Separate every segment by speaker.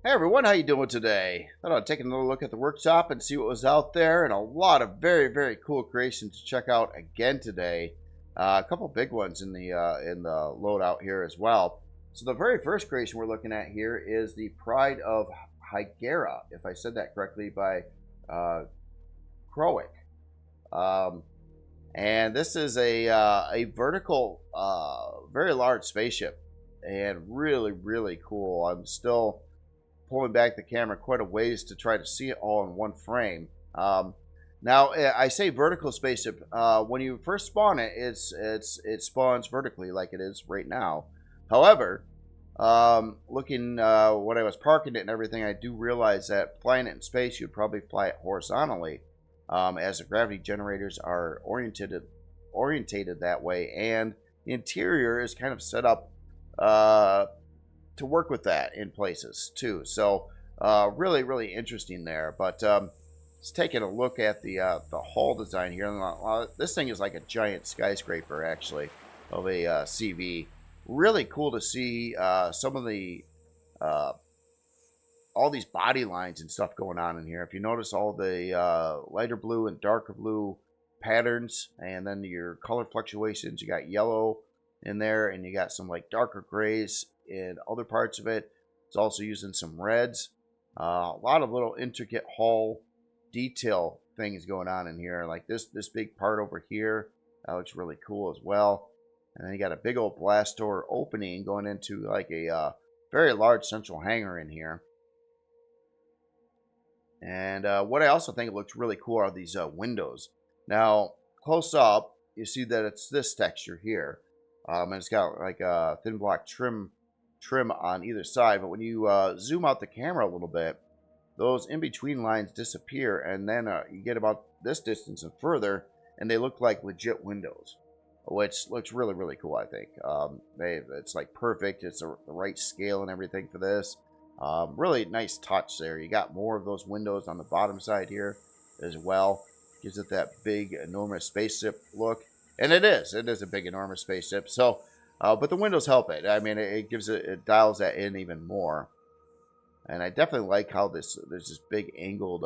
Speaker 1: Hey everyone, how you doing today? Thought I'd take another look at the workshop and see what was out there, and a lot of very cool creations to check out again today. A couple big ones in the loadout here as well. So the very first creation we're looking at here is the Pride of Hiigara, if I said that correctly, by Chroic. Um, and this is a vertical, very large spaceship, and really cool. I'm still pulling back the camera quite a ways to try to see it all in one frame. Now, I say vertical spaceship. When you first spawn it, it spawns vertically like it is right now. However, looking when I was parking it and everything, I do realize that flying it in space, you'd probably fly it horizontally, as the gravity generators are orientated that way, and the interior is kind of set up to work with that in places too. So really interesting there. But just taking a look at the hull design here. This thing is like a giant skyscraper actually of a CV. Really cool to see some of the all these body lines and stuff going on in here. If you notice all the lighter blue and darker blue patterns, and then your color fluctuations, you got yellow in there, and you got some like darker grays in other parts of it. It's also using some reds. A lot of little intricate hull detail things going on in here, like this big part over here. That looks really cool as well. And then you got a big old blast door opening going into like a very large central hangar in here. And what I also think looks really cool are these windows. Now, close up, you see that it's this texture here. And it's got like a thin block trim on either side. But when you zoom out the camera a little bit, those in-between lines disappear. And then you get about this distance and further, and they look like legit windows, which looks really cool, I think. It's like perfect. It's the right scale and everything for this. Really nice touch there. You got more of those windows on the bottom side here as well. Gives it that big, enormous spaceship look. And it is a big, enormous spaceship. So, but the windows help it. I mean, it dials that in even more. And I definitely like how there's this big angled,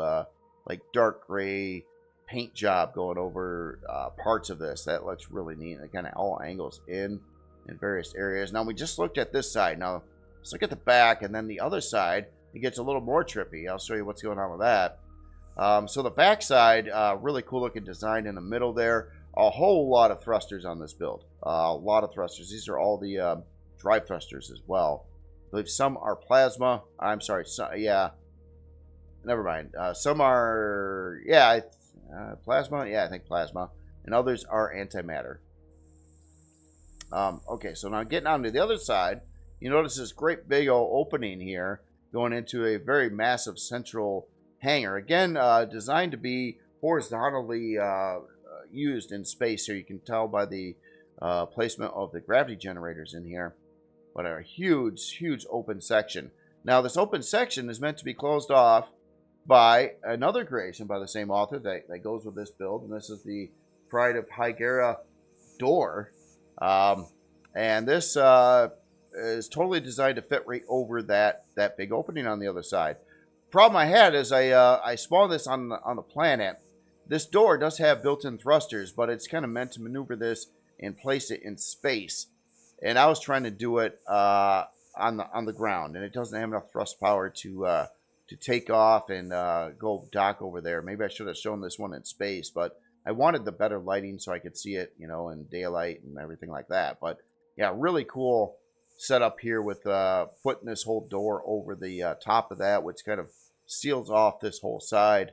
Speaker 1: like dark gray paint job going over parts of this. That looks really neat. It kind of all angles in various areas. Now, we just looked at this side. Now, let's look at the back, and then the other side. It gets a little more trippy. I'll show you what's going on with that. So the back side, really cool looking design in the middle there. A whole lot of thrusters on this build. A lot of thrusters. These are all the drive thrusters as well. I believe some are plasma. I'm sorry. Yeah. Never mind. Some are, yeah, plasma. Yeah, I think plasma. And others are antimatter. Okay, so now getting on to the other side, you notice this great big old opening here going into a very massive central hangar. Again, designed to be horizontally used in space here. You can tell by the placement of the gravity generators in here. But a huge open section. Now, this open section is meant to be closed off by another creation by the same author that goes with this build. And this is the Pride of Hiigara door. And this is totally designed to fit right over that big opening on the other side. Problem I had is I spawned this on the planet. This door does have built-in thrusters, but it's kind of meant to maneuver this and place it in space. And I was trying to do it on the ground, and it doesn't have enough thrust power to take off and go dock over there. Maybe I should have shown this one in space, but I wanted the better lighting so I could see it, you know, in daylight and everything like that. But yeah, really cool setup here with putting this whole door over the top of that, which kind of seals off this whole side.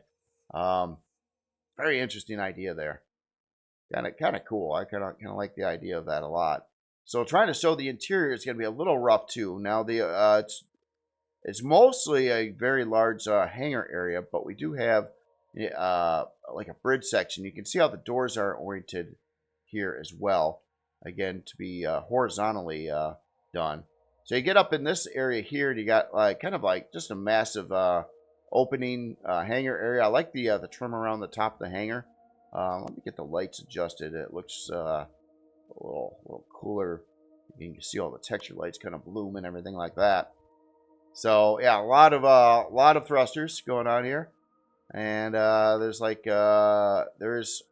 Speaker 1: Very interesting idea there. Kind of cool. I kind of like the idea of that a lot. So trying to show the interior is going to be a little rough too. Now it's mostly a very large hangar area, but we do have like a bridge section. You can see how the doors are oriented here as well. Again, to be horizontally done. So you get up in this area here, and you got kind of like just a massive opening hangar area. I like the trim around the top of the hangar. Let me get the lights adjusted. It looks a little cooler. You can see all the texture lights kind of bloom and everything like that. So yeah, a lot of thrusters going on here, and there's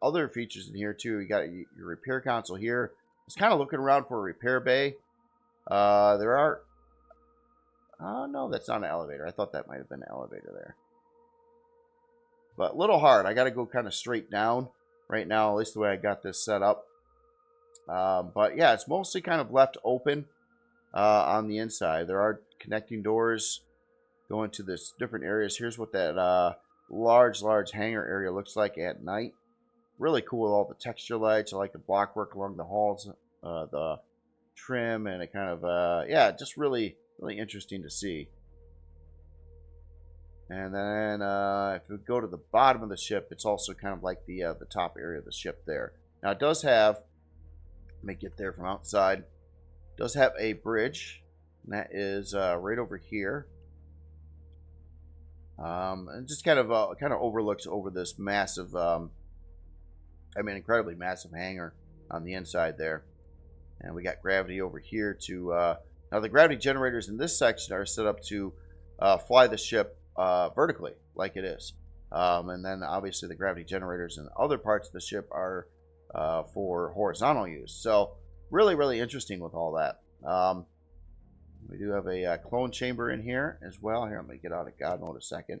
Speaker 1: other features in here too. You got your repair console here. I was kind of looking around for a repair bay. There are. Oh no, that's not an elevator. I thought that might have been an elevator there. But a little hard. I got to go kind of straight down right now, at least the way I got this set up. But yeah, it's mostly kind of left open on the inside. There are connecting doors going to this different areas. Here's what that large hangar area looks like at night. Really cool with all the texture lights. I like the block work along the halls, the trim, and it kind of, yeah, just really interesting to see. And then if we go to the bottom of the ship, it's also kind of like the top area of the ship there. Now it does have, let me get there from outside, it does have a bridge, and that is right over here. And just kind of overlooks over this massive, incredibly massive hangar on the inside there. And we got gravity over here to, now the gravity generators in this section are set up to fly the ship vertically, like it is. And then obviously the gravity generators in other parts of the ship are for horizontal use. So really interesting with all that. We do have a clone chamber in here as well. Here, let me get out of God mode a second.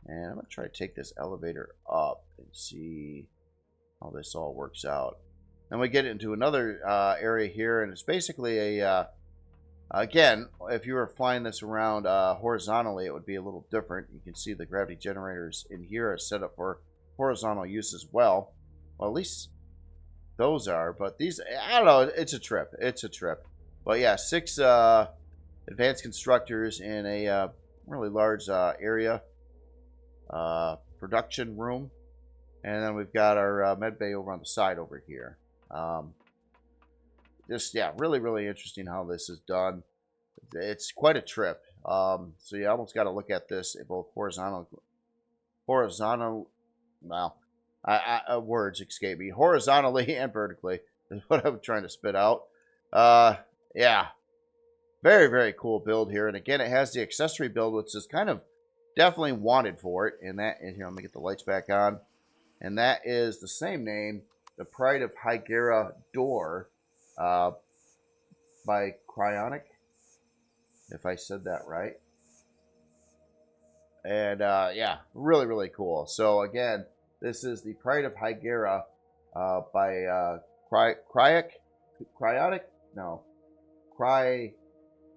Speaker 1: And I'm going to try to take this elevator up and see how this all works out. Then we get into another area here, and it's basically a, again, if you were flying this around horizontally, it would be a little different. You can see the gravity generators in here are set up for horizontal use as well. Well, at least those are, but these, I don't know, it's a trip. It's a trip. But yeah, 6 advanced constructors in a really large area, production room. And then we've got our med bay over on the side over here. Just, yeah, really interesting how this is done. It's quite a trip. So you almost got to look at this both horizontal, wow, words escape me. Horizontally and vertically is what I'm trying to spit out. Yeah, very cool build here. And again, it has the accessory build, which is kind of definitely wanted for it. And here, let me get the lights back on. And that is the same name, the Pride of Hiigara door by Chroic, if I said that right. And yeah, really cool. So again, this is the Pride of Hiigara by Chroic,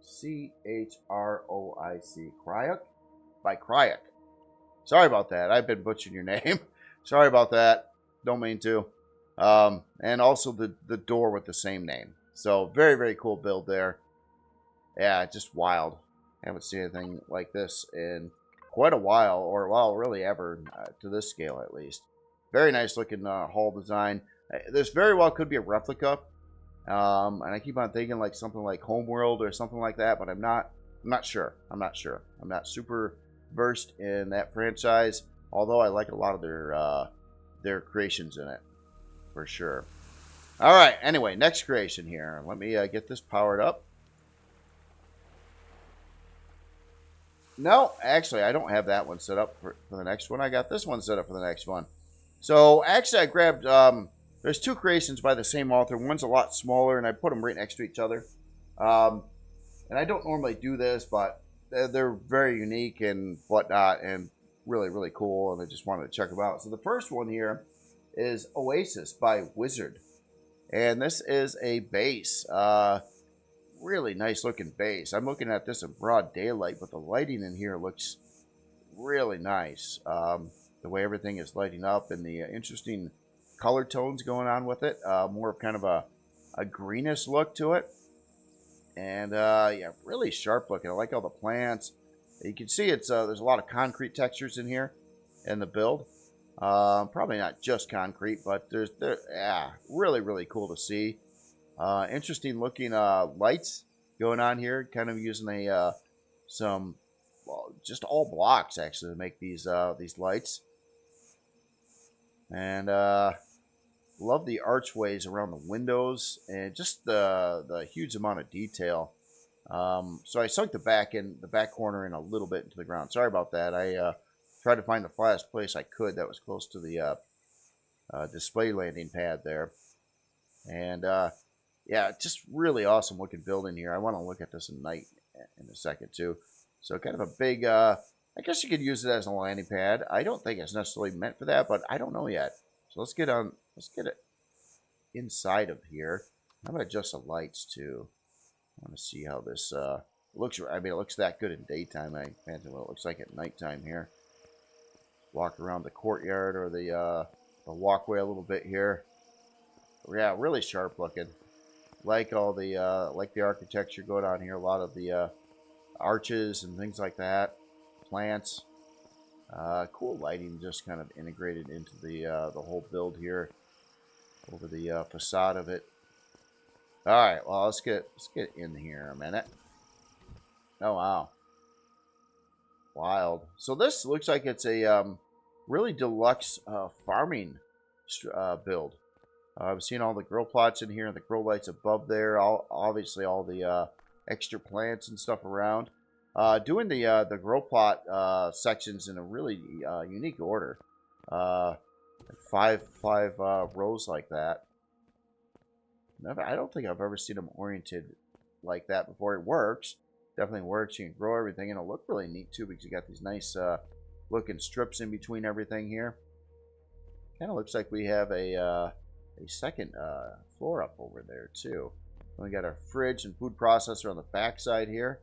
Speaker 1: C-H-R-O-I-C, Chroic, by Chroic. Sorry about that. I've been butchering your name. Sorry about that. Don't mean to. And also the door with the same name. So very cool build there. Yeah, just wild. Haven't seen anything like this in quite a while, or well, really ever, to this scale at least. Very nice looking hull design. This very well could be a replica. And I keep on thinking like something like Homeworld or something like that, but I'm not sure. I'm not super versed in that franchise, although I like a lot of their creations in it, for sure. All right, anyway, next creation here. Let me get this powered up. No, actually, I don't have that one set up for the next one. I got this one set up for the next one. So, actually, I grabbed, there's 2 creations by the same author. One's a lot smaller, and I put them right next to each other. And I don't normally do this, but they're very unique and whatnot, and really cool, and I just wanted to check them out. So the first one here is Oasis by Wizard, and this is a base. Really nice looking base. I'm looking at this in broad daylight, but the lighting in here looks really nice. The way everything is lighting up and the interesting color tones going on with it. More of kind of a greenish look to it. And yeah, really sharp looking. I like all the plants. You can see it's there's a lot of concrete textures in here in the build. Probably not just concrete, but yeah, really cool to see. Interesting looking lights going on here. Kind of using some, well, just all blocks actually to make these lights. And love the archways around the windows and just the huge amount of detail So I sunk the back corner in a little bit into the ground. Sorry about that. I tried to find the flattest place I could that was close to the display landing pad there. And yeah, just really awesome looking building here. I want to look at this at night in a second too. So kind of a big, I guess you could use it as a landing pad. I don't think it's necessarily meant for that, but I don't know yet. So let's get it inside of here. I'm gonna adjust the lights too. I want to see how this looks. I mean, it looks that good in daytime. I imagine what it looks like at nighttime here. Walk around the courtyard or the walkway a little bit here. Yeah, really sharp looking. Like all the like the architecture going on here. A lot of the arches and things like that. Plants. Cool lighting just kind of integrated into the whole build here. Over the facade of it. All right, well, let's get in here a minute. Oh, wow. Wild. So this looks like it's a really deluxe farming build. I've seen all the grow plots in here and the grow lights above there. Obviously, all the extra plants and stuff around. Doing the grow plot sections in a really unique order. Five rows like that. I don't think I've ever seen them oriented like that before. It works. Definitely works. You can grow everything, and it'll look really neat, too, because you got these nice looking strips in between everything here. Kind of looks like we have a second floor up over there, too. We got our fridge and food processor on the back side here.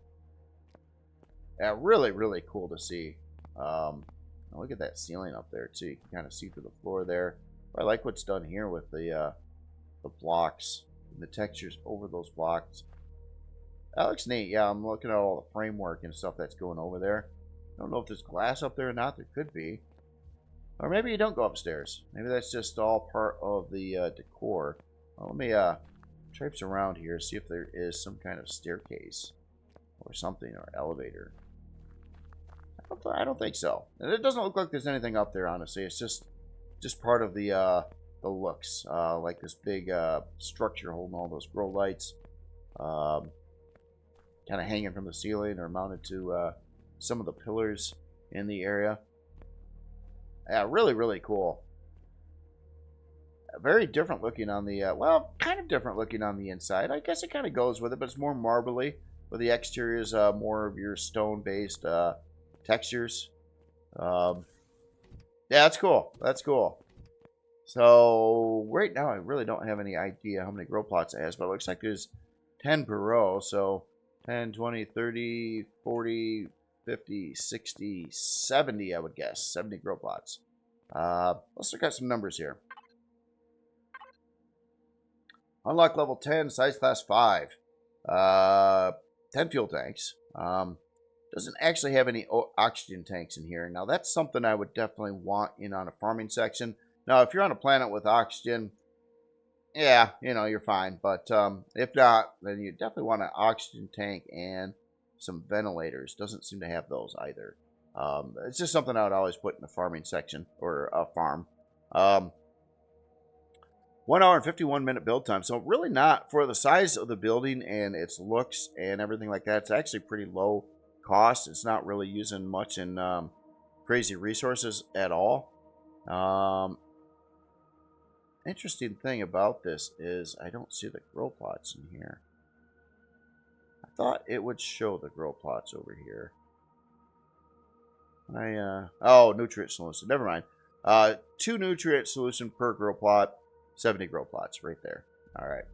Speaker 1: Yeah, really, really cool to see. Look at that ceiling up there, too. You can kind of see through the floor there. I like what's done here with the blocks. The textures over those blocks. That looks neat. Yeah, I'm looking at all the framework and stuff that's going over there. I don't know if there's glass up there or not. There could be. Or maybe you don't go upstairs. Maybe that's just all part of the decor. Well, let me traipse around here, see if there is some kind of staircase or something, or elevator. I don't think so. And it doesn't look like there's anything up there, honestly. It's just part of the looks, like this big structure holding all those grow lights, kind of hanging from the ceiling or mounted to some of the pillars in the area. Yeah, really, really cool. Very different looking on the, well, kind of different looking on the inside. I guess it kind of goes with it, but it's more marbly, where the exterior is more of your stone-based textures. Yeah, that's cool. That's cool. So, right now, I really don't have any idea how many grow plots it has, but it looks like there's 10 per row. So, 10, 20, 30, 40, 50, 60, 70, I would guess. 70 grow plots. Let's look at some numbers here. Unlock level 10, size class 5. 10 fuel tanks. Doesn't actually have any oxygen tanks in here. Now, that's something I would definitely want in on a farming section. Now, if you're on a planet with oxygen, yeah, you know, you're fine. But if not, then you definitely want an oxygen tank and some ventilators. Doesn't seem to have those either. It's just something I would always put in the farming section or a farm. 1 hour and 51 minute build time. So really not, for the size of the building and its looks and everything like that, it's actually pretty low cost. It's not really using much in crazy resources at all. Interesting thing about this is I don't see the grow plots in here. I thought it would show the grow plots over here. Oh, nutrient solution. Never mind. 2 nutrient solution per grow plot. 70 grow plots right there. All right.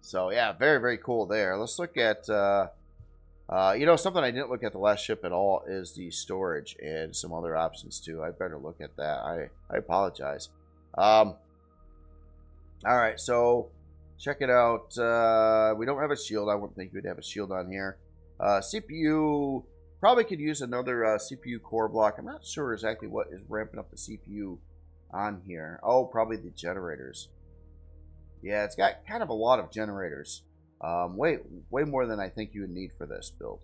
Speaker 1: So yeah, very, very cool there. Let's look at, you know, something I didn't look at the last ship at all is the storage and some other options too. I better look at that. I apologize. All right, so check it out. We don't have a shield. I wouldn't think we'd have a shield on here. CPU, probably could use another CPU core block. I'm not sure exactly what is ramping up the CPU on here. Oh, probably the generators. Yeah, it's got kind of a lot of generators. Way more than I think you would need for this build.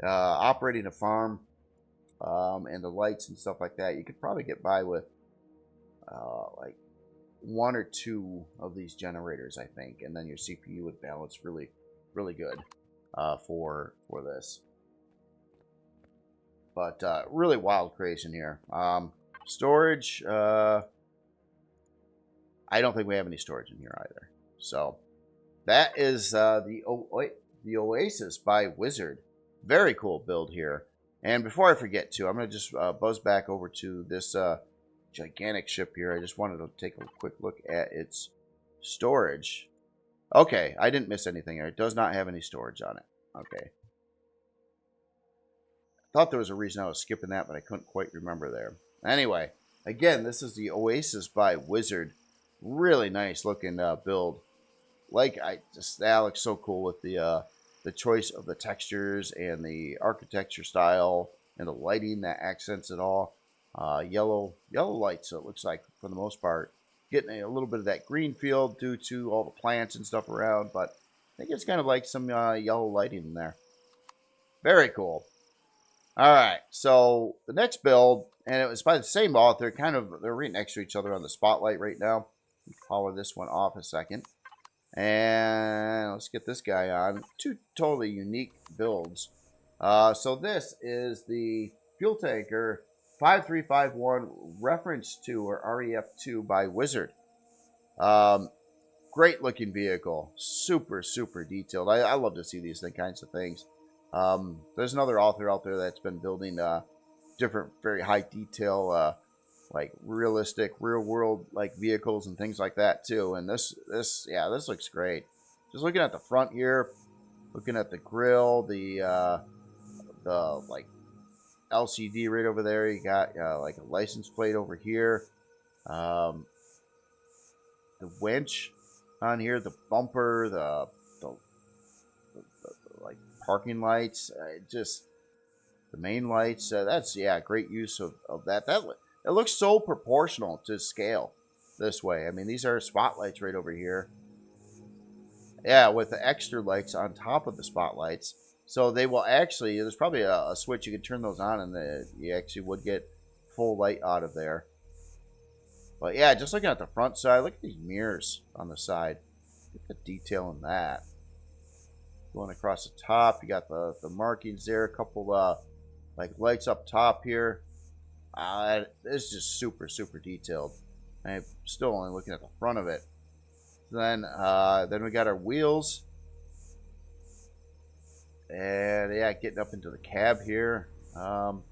Speaker 1: Operating a farm and the lights and stuff like that, you could probably get by with like one or two of these generators, I think, and then your CPU would balance really, really good for this. But really wild creation here. Storage, I don't think we have any storage in here either. So that is the Oasis by Wizard. Very cool build here. And before I forget to, I'm going to just buzz back over to this gigantic ship here. I just wanted to take a quick look at its storage. Okay, I didn't miss anything here. It does not have any storage on it. Okay. Thought there was a reason I was skipping that, but I couldn't quite remember there. Anyway, again, this is the Oasis by Wizard. Really nice looking build. That looks so cool with the choice of the textures and the architecture style and the lighting that accents it all. Yellow light, so it looks like for the most part getting a little bit of that green field due to all the plants and stuff around, but I think it's kind of like some yellow lighting in there. Very cool. All right, so the next build, and it was by the same author, they're right next to each other on the spotlight right now. Power this one off a second. And let's get this guy on. Two totally unique builds. So this is the fuel tanker 5351 reference to, or REF2 by Wizard. Great looking vehicle. Super, super detailed. I love to see these kinds of things. There's another author out there that's been building different, very high detail, like realistic, real world like vehicles and things like that too. And this looks great. Just looking at the front here, looking at the grill, the like LCD right over there. You got like a license plate over here. The winch on here, the bumper, the like parking lights, just the main lights. That's great use of that. It looks so proportional to scale this way. I mean, these are spotlights right over here. Yeah, with the extra lights on top of the spotlights. So they will actually, there's probably a switch you can turn those on and you actually would get full light out of there. But yeah, just looking at the front side, look at these mirrors on the side. Look at the detail in that. Going across the top, you got the markings there, a couple like lights up top here. It's just super, super detailed. I'm still only looking at the front of it. Then we got our wheels. And yeah, getting up into the cab here. Now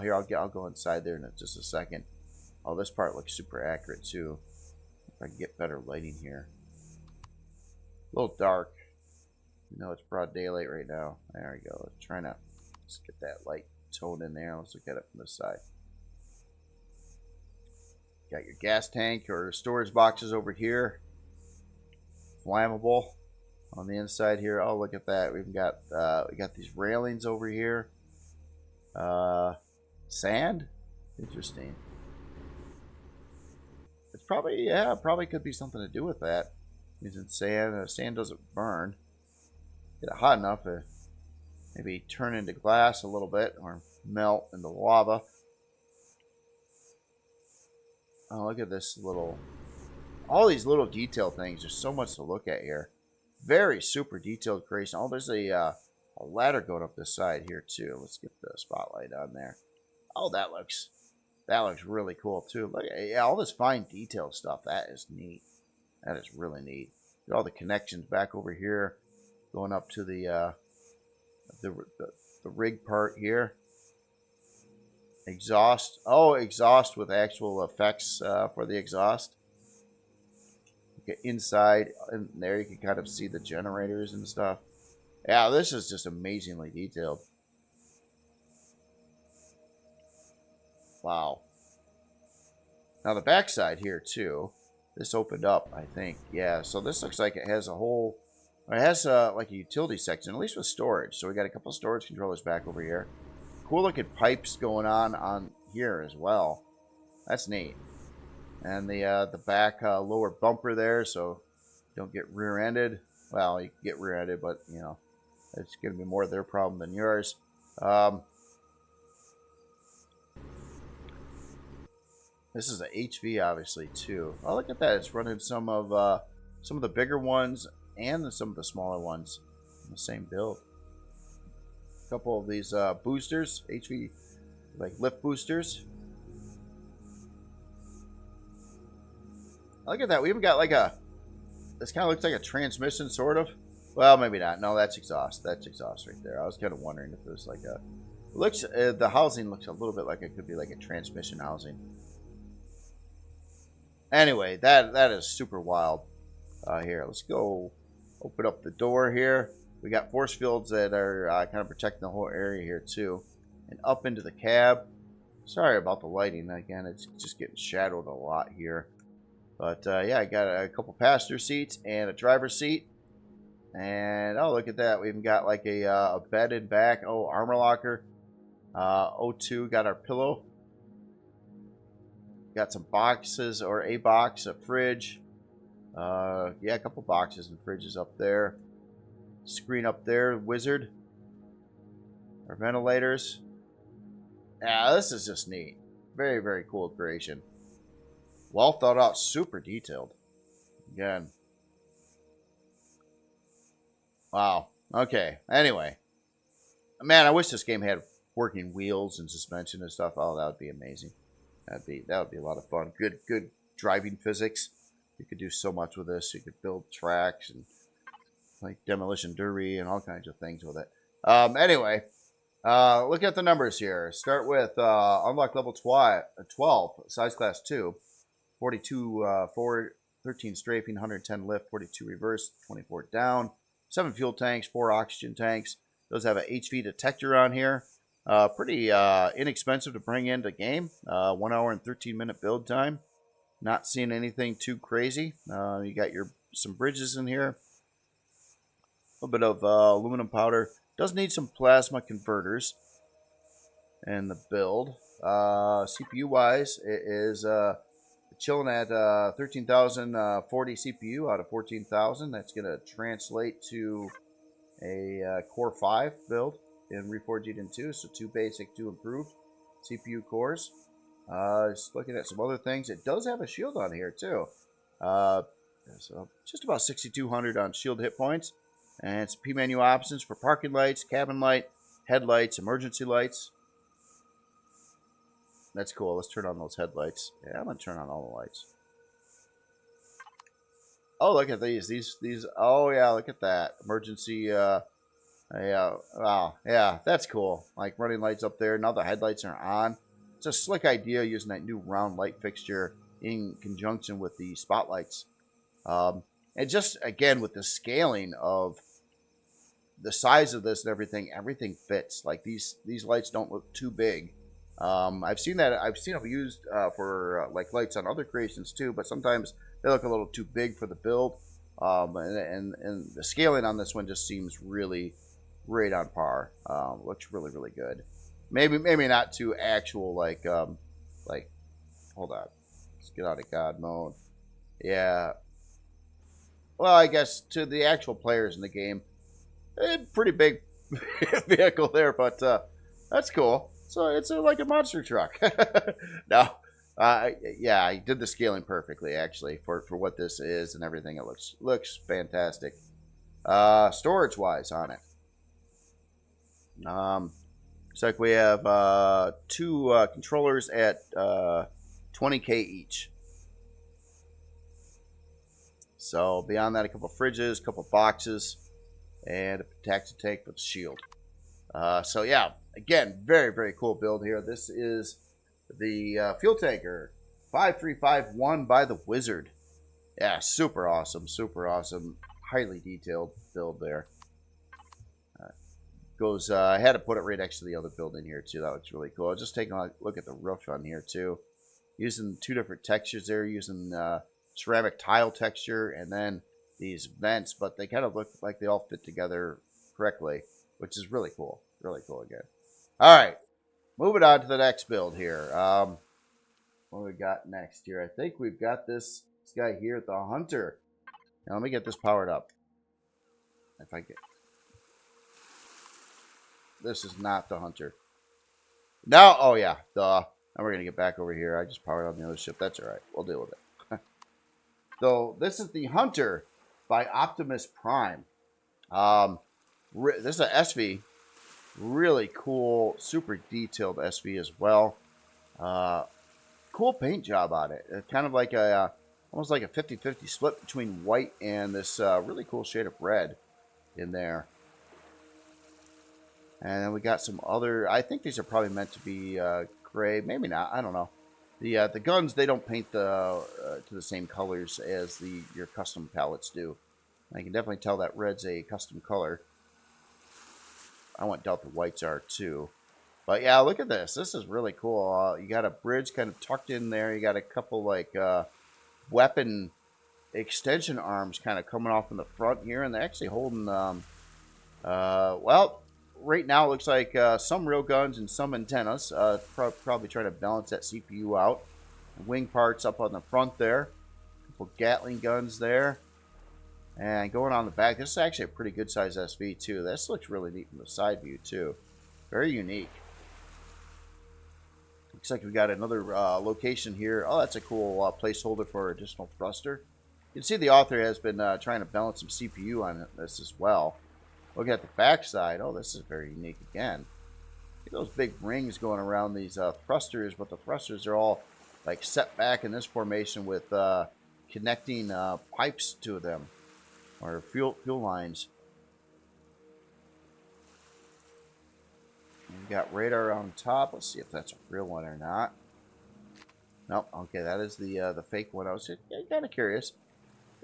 Speaker 1: here I'll go inside there in just a second. Oh, this part looks super accurate too. If I can get better lighting here. A little dark. You know, it's broad daylight right now. There we go. Trying to just get that light tone in there. Let's look at it from this side. Got your gas tank or storage boxes over here. Flammable on the inside here. Oh, look at that. We've got we got these railings over here. Sand. Interesting. It's probably could be something to do with that. Using sand. Sand doesn't burn. Get it hot enough to maybe turn into glass a little bit or melt into lava. Oh, look at this all these little detail things. There's so much to look at here. Very super detailed creation. Oh, there's a ladder going up this side here too. Let's get the spotlight on there. Oh, that looks really cool too. Look, all this fine detail stuff. That is neat. That is really neat. Got all the connections back over here, going up to the rig part here. Exhaust. Oh, exhaust with actual effects for the exhaust. Get inside, and there you can kind of see the generators and stuff. Yeah, this is just amazingly detailed. Wow. Now the backside here too. This opened up, I think. Yeah, so this looks like it has like a utility section, at least with storage. So we got a couple of storage controllers back over here. Cool looking pipes going on here as well. That's neat. And the back lower bumper there, so don't get rear-ended. Well, you can get rear-ended, but you know, it's going to be more their problem than yours. This is a HV, obviously, too. Oh, look at that. It's running some of the bigger ones and some of the smaller ones in the same build. A couple of these boosters, HV, like lift boosters. Look at that. We even got like this kind of looks like a transmission, sort of. Well, maybe not. No, that's exhaust. That's exhaust right there. I was kind of wondering if there's like a... Looks the housing looks a little bit like it could be like a transmission housing. Anyway, that is super wild. Here, let's go open up the door here. We got force fields that are kind of protecting the whole area here too. And up into the cab. Sorry about the lighting. Again, it's just getting shadowed a lot here. But yeah, I got a couple passenger seats and a driver's seat. And oh, look at that. We even got like a bed in back. Oh, armor locker. O2 got our pillow. Got some boxes, or a box, a fridge. Yeah, a couple boxes and fridges up there. Screen up there, wizard. Our ventilators. Yeah, this is just neat. Very, very cool creation. Well thought out, super detailed. Again. Wow. Okay. Anyway. Man, I wish this game had working wheels and suspension and stuff. Oh, that would be amazing. That would be a lot of fun. Good driving physics. You could do so much with this. You could build tracks and like demolition derby and all kinds of things with it. Anyway, look at the numbers here. Start with unlock level 12, size class 2, 42 forward, 13 strafing, 110 lift, 42 reverse, 24 down, 7 fuel tanks, 4 oxygen tanks. Those have an HV detector on here. Pretty inexpensive to bring into game. 1 hour and 13-minute build time. Not seeing anything too crazy. You got some bridges in here. A little bit of aluminum powder. Does need some plasma converters in the build. CPU wise, it is chilling at 13,040 CPU out of 14,000. That's going to translate to a Core 5 build in Reforged Eden 2. So 2 basic, 2 improved CPU cores. Just looking at some other things. It does have a shield on here too. So just about 6,200 on shield hit points. And some P menu options for parking lights, cabin light, headlights, emergency lights. That's cool. Let's turn on those headlights. Yeah, I'm going to turn on all the lights. Oh, look at these. These. Oh, yeah, look at that. Emergency. Yeah. Wow. Yeah, that's cool. Like running lights up there. Now the headlights are on. It's a slick idea using that new round light fixture in conjunction with the spotlights. And just, again, with the scaling of the size of this and everything fits. Like, these lights don't look too big. I've seen them used for, like, lights on other creations, too, but sometimes they look a little too big for the build. And the scaling on this one just seems really right on par. Looks really, really good. Maybe not to actual, like, hold on. Let's get out of God mode. Yeah. Well, I guess to the actual players in the game, pretty big vehicle there, but that's cool. So it's like a monster truck. No, yeah, I did the scaling perfectly actually for what this is and everything. It looks fantastic. Storage wise on it, looks like we have 2 controllers at 20K each. So beyond that, a couple of fridges, a couple of boxes, and a taxi tank with a shield. So yeah, again, very, very cool build here. This is the fuel tanker 5351 by the Wizard. Yeah, super awesome, highly detailed build there. I had to put it right next to the other building here too. That looks really cool. Just taking a look at the roof on here too. Using 2 different textures there, using ceramic tile texture and then these vents, but they kind of look like they all fit together correctly, which is really cool. Really cool again. All right, moving on to the next build here. What do we got next here? I think we've got this guy here, the Hunter. Now let me get this powered up. If I get... This is not the Hunter. Now, oh yeah, Now we're going to get back over here. I just powered on the other ship. That's all right. We'll deal with it. So this is the Hunter by Optimus Prime. This is a SV. Really cool, super detailed SV as well. Cool paint job on it. It's kind of like a, almost like a 50-50 split between white and this really cool shade of red in there. And then we got some other, I think these are probably meant to be gray, maybe not, I don't know. The guns, they don't paint to the same colors as your custom palettes do. I can definitely tell that red's a custom color. I want Delta whites are too. But yeah, look at this. This is really cool. You got a bridge kind of tucked in there. You got a couple like weapon extension arms kind of coming off in the front here, and they're actually holding. Well, right now it looks like some real guns and some antennas. Probably trying to balance that CPU out. Wing parts up on the front there. A couple Gatling guns there. And going on the back, this is actually a pretty good size SV too. This looks really neat from the side view too. Very unique. Looks like we got another location here. Oh, that's a cool placeholder for additional thruster. You can see the author has been trying to balance some CPU on this as well. Look at the back side. Oh, this is very unique again. Look at those big rings going around these thrusters, but the thrusters are all like set back in this formation with connecting pipes to them. Or fuel lines. We got radar on top. Let's see if that's a real one or not. Nope. Okay, that is the fake one. I was kind of curious.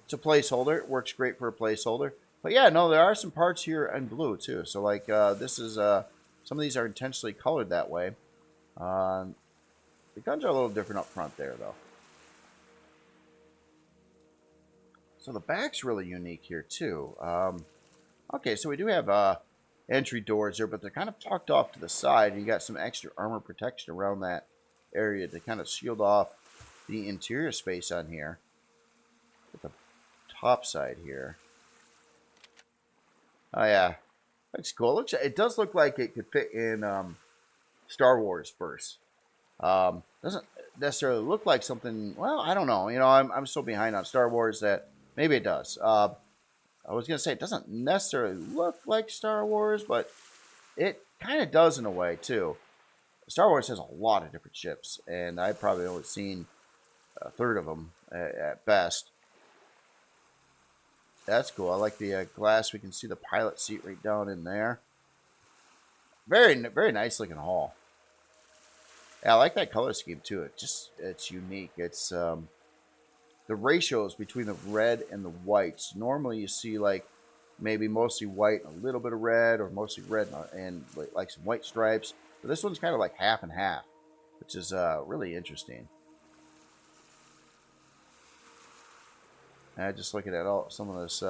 Speaker 1: It's a placeholder. It works great for a placeholder. But yeah, no, there are some parts here in blue too. So like this is some of these are intentionally colored that way. The guns are a little different up front there though. So the back's really unique here too. Okay, so we do have entry doors here, but they're kind of tucked off to the side. And you got some extra armor protection around that area to kind of shield off the interior space on here. At the top side here. Oh yeah, that's cool. It does look like it could fit in Star Wars first. Doesn't necessarily look like something. Well, I don't know. You know, I'm so behind on Star Wars that. Maybe it does. I was going to say it doesn't necessarily look like Star Wars, but it kind of does in a way, too. Star Wars has a lot of different ships, and I've probably only seen a third of them at best. That's cool. I like the glass. We can see the pilot seat right down in there. Very, very nice looking hull. Yeah, I like that color scheme, too. It's unique. It's... the ratios between the red and the whites. Normally you see like maybe mostly white and a little bit of red, or mostly red and like some white stripes. But this one's kind of like half and half, which is really interesting. And just looking at some of this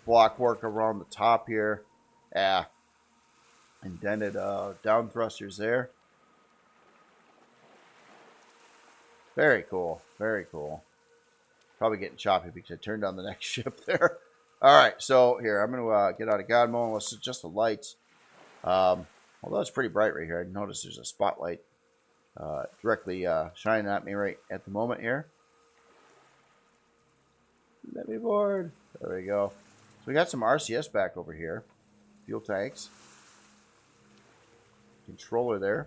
Speaker 1: block work around the top here. Yeah, indented down thrusters there. Very cool. Very cool. Probably getting choppy because I turned on the next ship there. All right, so here, I'm going to get out of God mode and let's adjust the lights. Although it's pretty bright right here, I notice there's a spotlight directly shining at me right at the moment here. Let me board. There we go. So we got some RCS back over here. Fuel tanks. Controller there.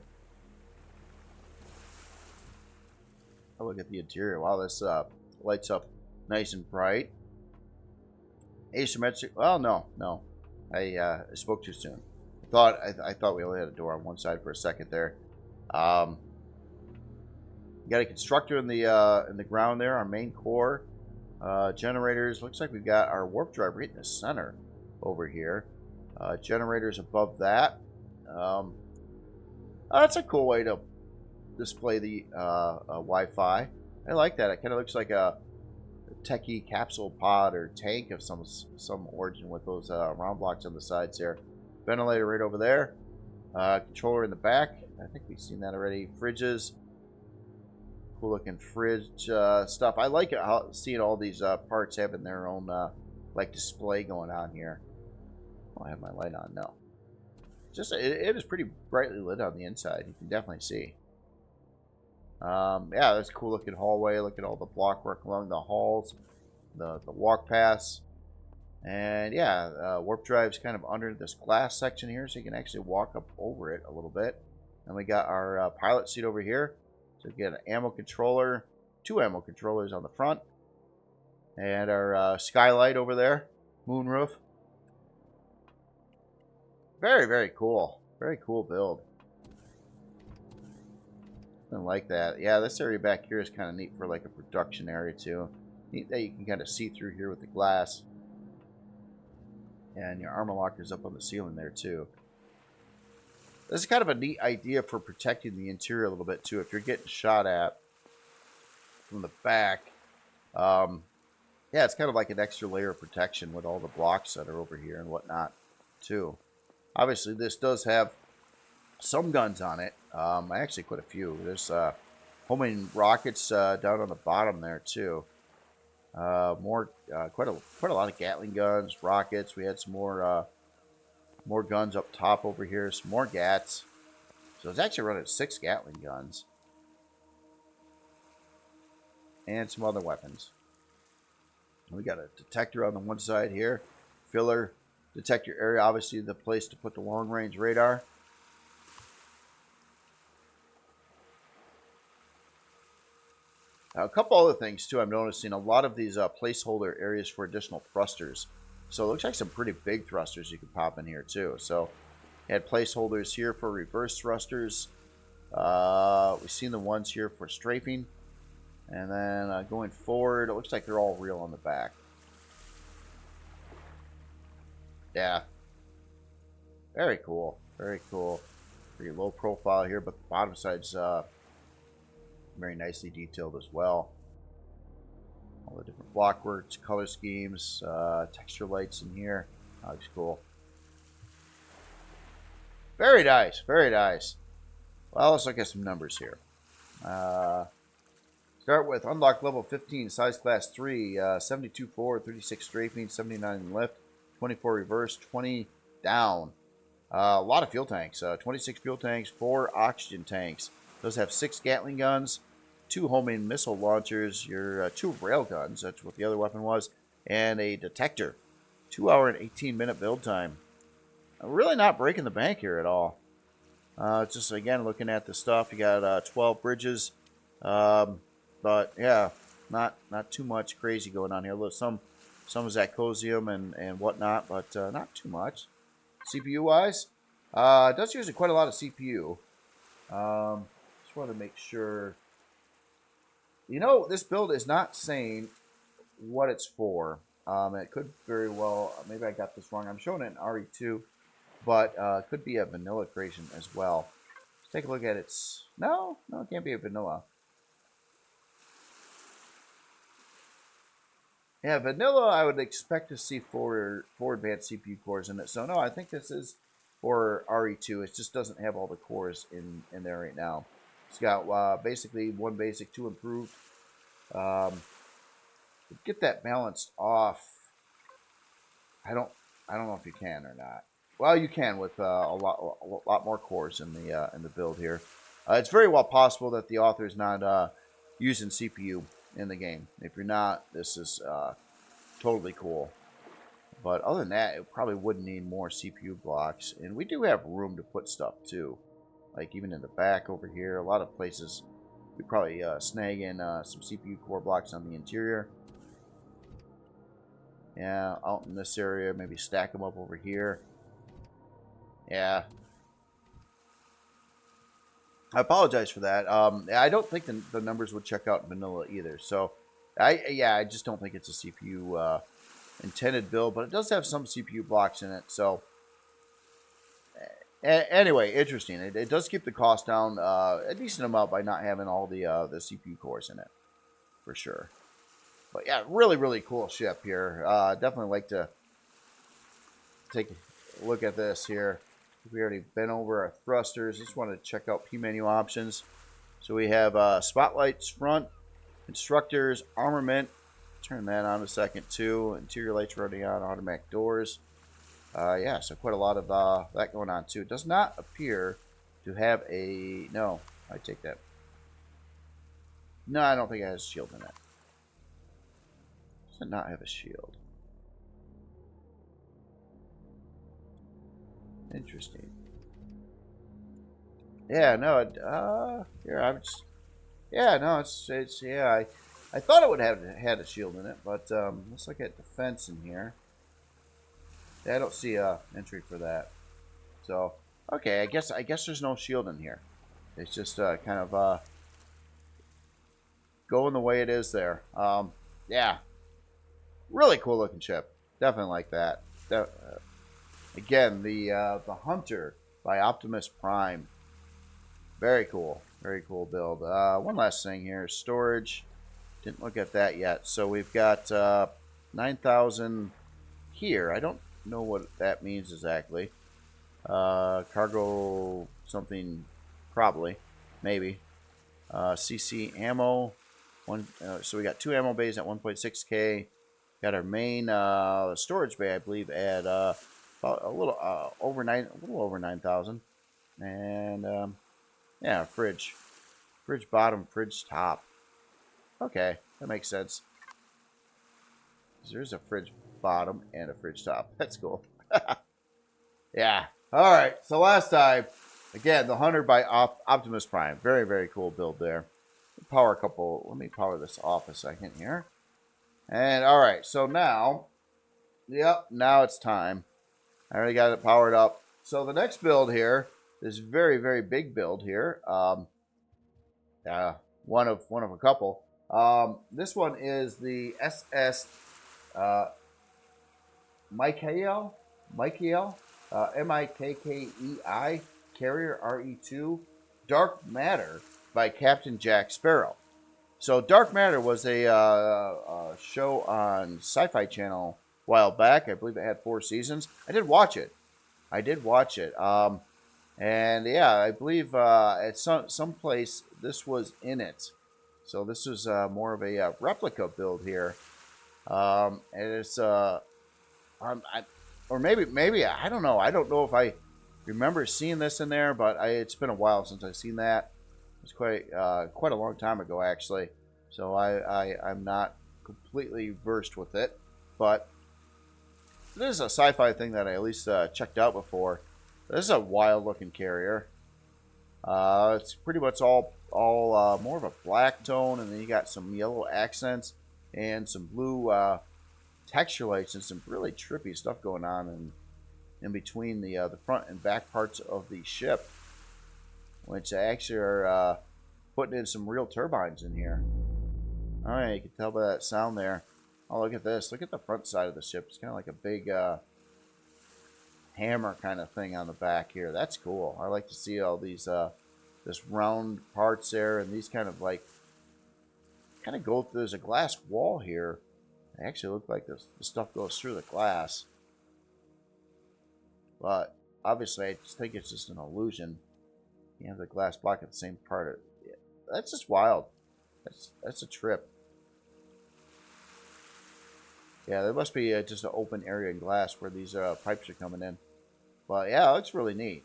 Speaker 1: Oh, look at the interior. Wow, this lights up nice and bright. Asymmetric. Well, no. I spoke too soon. I thought we only had a door on one side for a second there. You got a constructor in the ground there. Our main core generators. Looks like we've got our warp drive right in the center over here. Generators above that. That's a cool way to display the Wi-Fi. I like that. It kind of looks like a techie capsule pod or tank of some origin with those round blocks on the sides there. Ventilator right over there. Controller in the back. I think we've seen that already. Fridges. Cool looking fridge stuff. I like it seeing all these parts having their own like display going on here. Oh, I have my light on now. just it is pretty brightly lit on the inside. You can definitely see. Yeah, that's a cool looking hallway. Look at all the block work along the halls, the walk paths. And yeah, warp drive's kind of under this glass section here, so you can actually walk up over it a little bit. And we got our pilot seat over here. So we get an ammo controller, 2 ammo controllers on the front. And our skylight over there, moonroof. Very, very cool. Very cool build. I like that. Yeah, this area back here is kind of neat for like a production area too. Neat that you can kind of see through here with the glass. And your armor locker's up on the ceiling there too. This is kind of a neat idea for protecting the interior a little bit too. If you're getting shot at from the back, yeah, it's kind of like an extra layer of protection with all the blocks that are over here and whatnot too. Obviously, this does have some guns on it. Actually, quite a few. There's homing rockets down on the bottom there too. Quite a lot of Gatling guns, rockets. We had some more guns up top over here. Some more Gats. So it's actually running 6 Gatling guns and some other weapons. We got a detector on the one side here. Filler detector area, obviously the place to put the long range radar. Now, a couple other things too I'm noticing. A lot of these placeholder areas for additional thrusters. So it looks like some pretty big thrusters you can pop in here too. So had placeholders here for reverse thrusters. We've seen the ones here for strafing. And then going forward, it looks like they're all real on the back. Yeah. Very cool. Very cool. Pretty low profile here, but the bottom side's very nicely detailed as well. All the different blockworks, color schemes, texture lights in here. That looks cool. Very nice. Very nice. Well, let's look at some numbers here. Start with unlock level 15, size class 3, 72 forward, 36 strafing, 79 lift, 24 reverse, 20 down. A lot of fuel tanks. 26 fuel tanks, 4 oxygen tanks. Those have 6 Gatling guns, 2 homing missile launchers, your 2 rail guns, that's what the other weapon was, and a detector. 2-hour and 18-minute build time. Really not breaking the bank here at all. Just, again, looking at the stuff, you got 12 bridges. But, yeah, not too much crazy going on here. Look, some Zacosium and whatnot, but not too much. CPU-wise, it does use quite a lot of CPU. Just want to make sure. You know, this build is not saying what it's for. It could very well, maybe I got this wrong. I'm showing it in RE2, but it could be a vanilla creation as well. Let's take a look at its. No, it can't be a vanilla. Yeah, vanilla, I would expect to see 4 advanced CPU cores in it. So, no, I think this is for RE2. It just doesn't have all the cores in there right now. It's got basically 1 basic, 2 improved. Get that balanced off. I don't know if you can or not. Well, you can with a lot more cores in the build here. It's very well possible that the author is not using CPU in the game. If you're not, this is totally cool. But other than that, it probably wouldn't need more CPU blocks. And we do have room to put stuff too. Like even in the back over here, a lot of places we probably snag in some CPU core blocks on the interior. Yeah, out in this area, maybe stack them up over here. Yeah. I apologize for that. I don't think the numbers would check out in vanilla either. So, I just don't think it's a CPU intended build, but it does have some CPU blocks in it. So, anyway, interesting. It does keep the cost down a decent amount by not having all the CPU cores in it, for sure. But yeah, really, really cool ship here. Definitely like to take a look at this here. We already been over our thrusters. Just wanted to check out P menu options. So we have spotlights front, instructors, armament. Turn that on a second too. Interior lights running on, automatic doors. Yeah, so quite a lot of that going on too. It does not appear to have a... No, I take that. No, I don't think it has a shield in it. Does it not have a shield? Interesting. Yeah, no, here, I'm just... Yeah, no, it's yeah, I thought it would have had a shield in it, but let's look at defense in here. Yeah, I don't see a entry for that. So, okay, I guess there's no shield in here. It's just kind of going the way it is there. Yeah, really cool looking ship. Definitely like that. Again, the Hunter by Optimus Prime. Very cool. Very cool build. One last thing here. Storage. Didn't look at that yet. So we've got 9,000 here. I don't know what that means exactly. Cargo something, probably. Maybe. CC ammo. So we got 2 ammo bays at 1.6K. Got our main storage bay, I believe, at about a little over 9,000. And yeah, fridge bottom, fridge top. Okay, that makes sense. There's a fridge bottom and a fridge top. That's cool. Yeah. All right. So last time, again, the Hunter by Optimus Prime. Very, very cool build there. Power a couple. Let me power this off a second here. And all right. So now, yep. Now it's time. I already got it powered up. So the next build here is very, very big build here. One of a couple. This one is the SS Michael, Mikkei Carrier RE2 Dark Matter by Captain Jack Sparrow. So Dark Matter was a show on Sci-Fi Channel a while back. I believe it had 4 seasons. I did watch it. And yeah, I believe at some place this was in it. So this was more of a replica build here. And it's or maybe I don't know. I don't know if I remember seeing this in there, but it's been a while since I've seen that. It was quite a long time ago, actually. So I'm not completely versed with it, but this is a sci-fi thing that I at least checked out before. This is a wild-looking carrier. It's pretty much all more of a black tone, and then you got some yellow accents and some blue texture lights and some really trippy stuff going on in between the front and back parts of the ship, which actually are putting in some real turbines in here. All right, you can tell by that sound there. Oh, look at this. Look at the front side of the ship. It's kind of like a big hammer kind of thing on the back here. That's cool. I like to see all these this round parts there, and these kind of go through. There's a glass wall here. They actually look like the stuff goes through the glass, but obviously I just think it's just an illusion. You have the glass block at the same part. That's just wild. That's a trip. Yeah, there must be just an open area in glass where these pipes are coming in. But yeah, it looks really neat.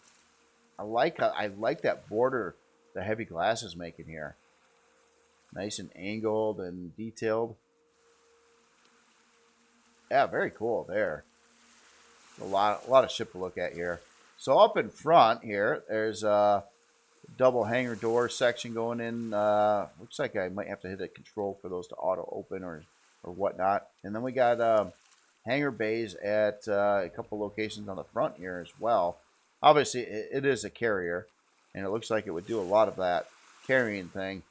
Speaker 1: I like that border the heavy glass is making here. Nice and angled and detailed. Yeah, very cool there. A lot of ship to look at here. So up in front here, there's a double hangar door section going in. Looks like I might have to hit a control for those to auto open or whatnot. And then we got hangar bays at a couple locations on the front here as well. Obviously, it is a carrier, and it looks like it would do a lot of that carrying thing.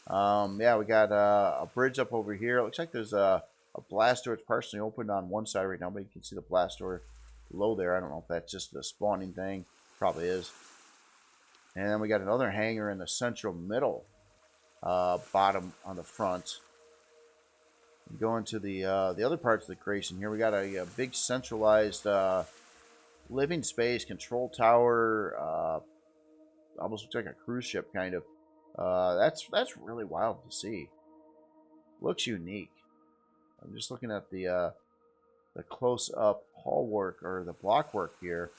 Speaker 1: Yeah, we got a bridge up over here. It looks like there's a blast door. It's partially opened on one side right now, but you can see the blast door below there. I don't know if that's just the spawning thing. Probably is. And then we got another hangar in the central middle bottom on the front. Going to the other parts of the creation here, we got a big centralized living space control tower. Almost looks like a cruise ship kind of. That's really wild to see. Looks unique. I'm just looking at the the close-up hull work or the block work here.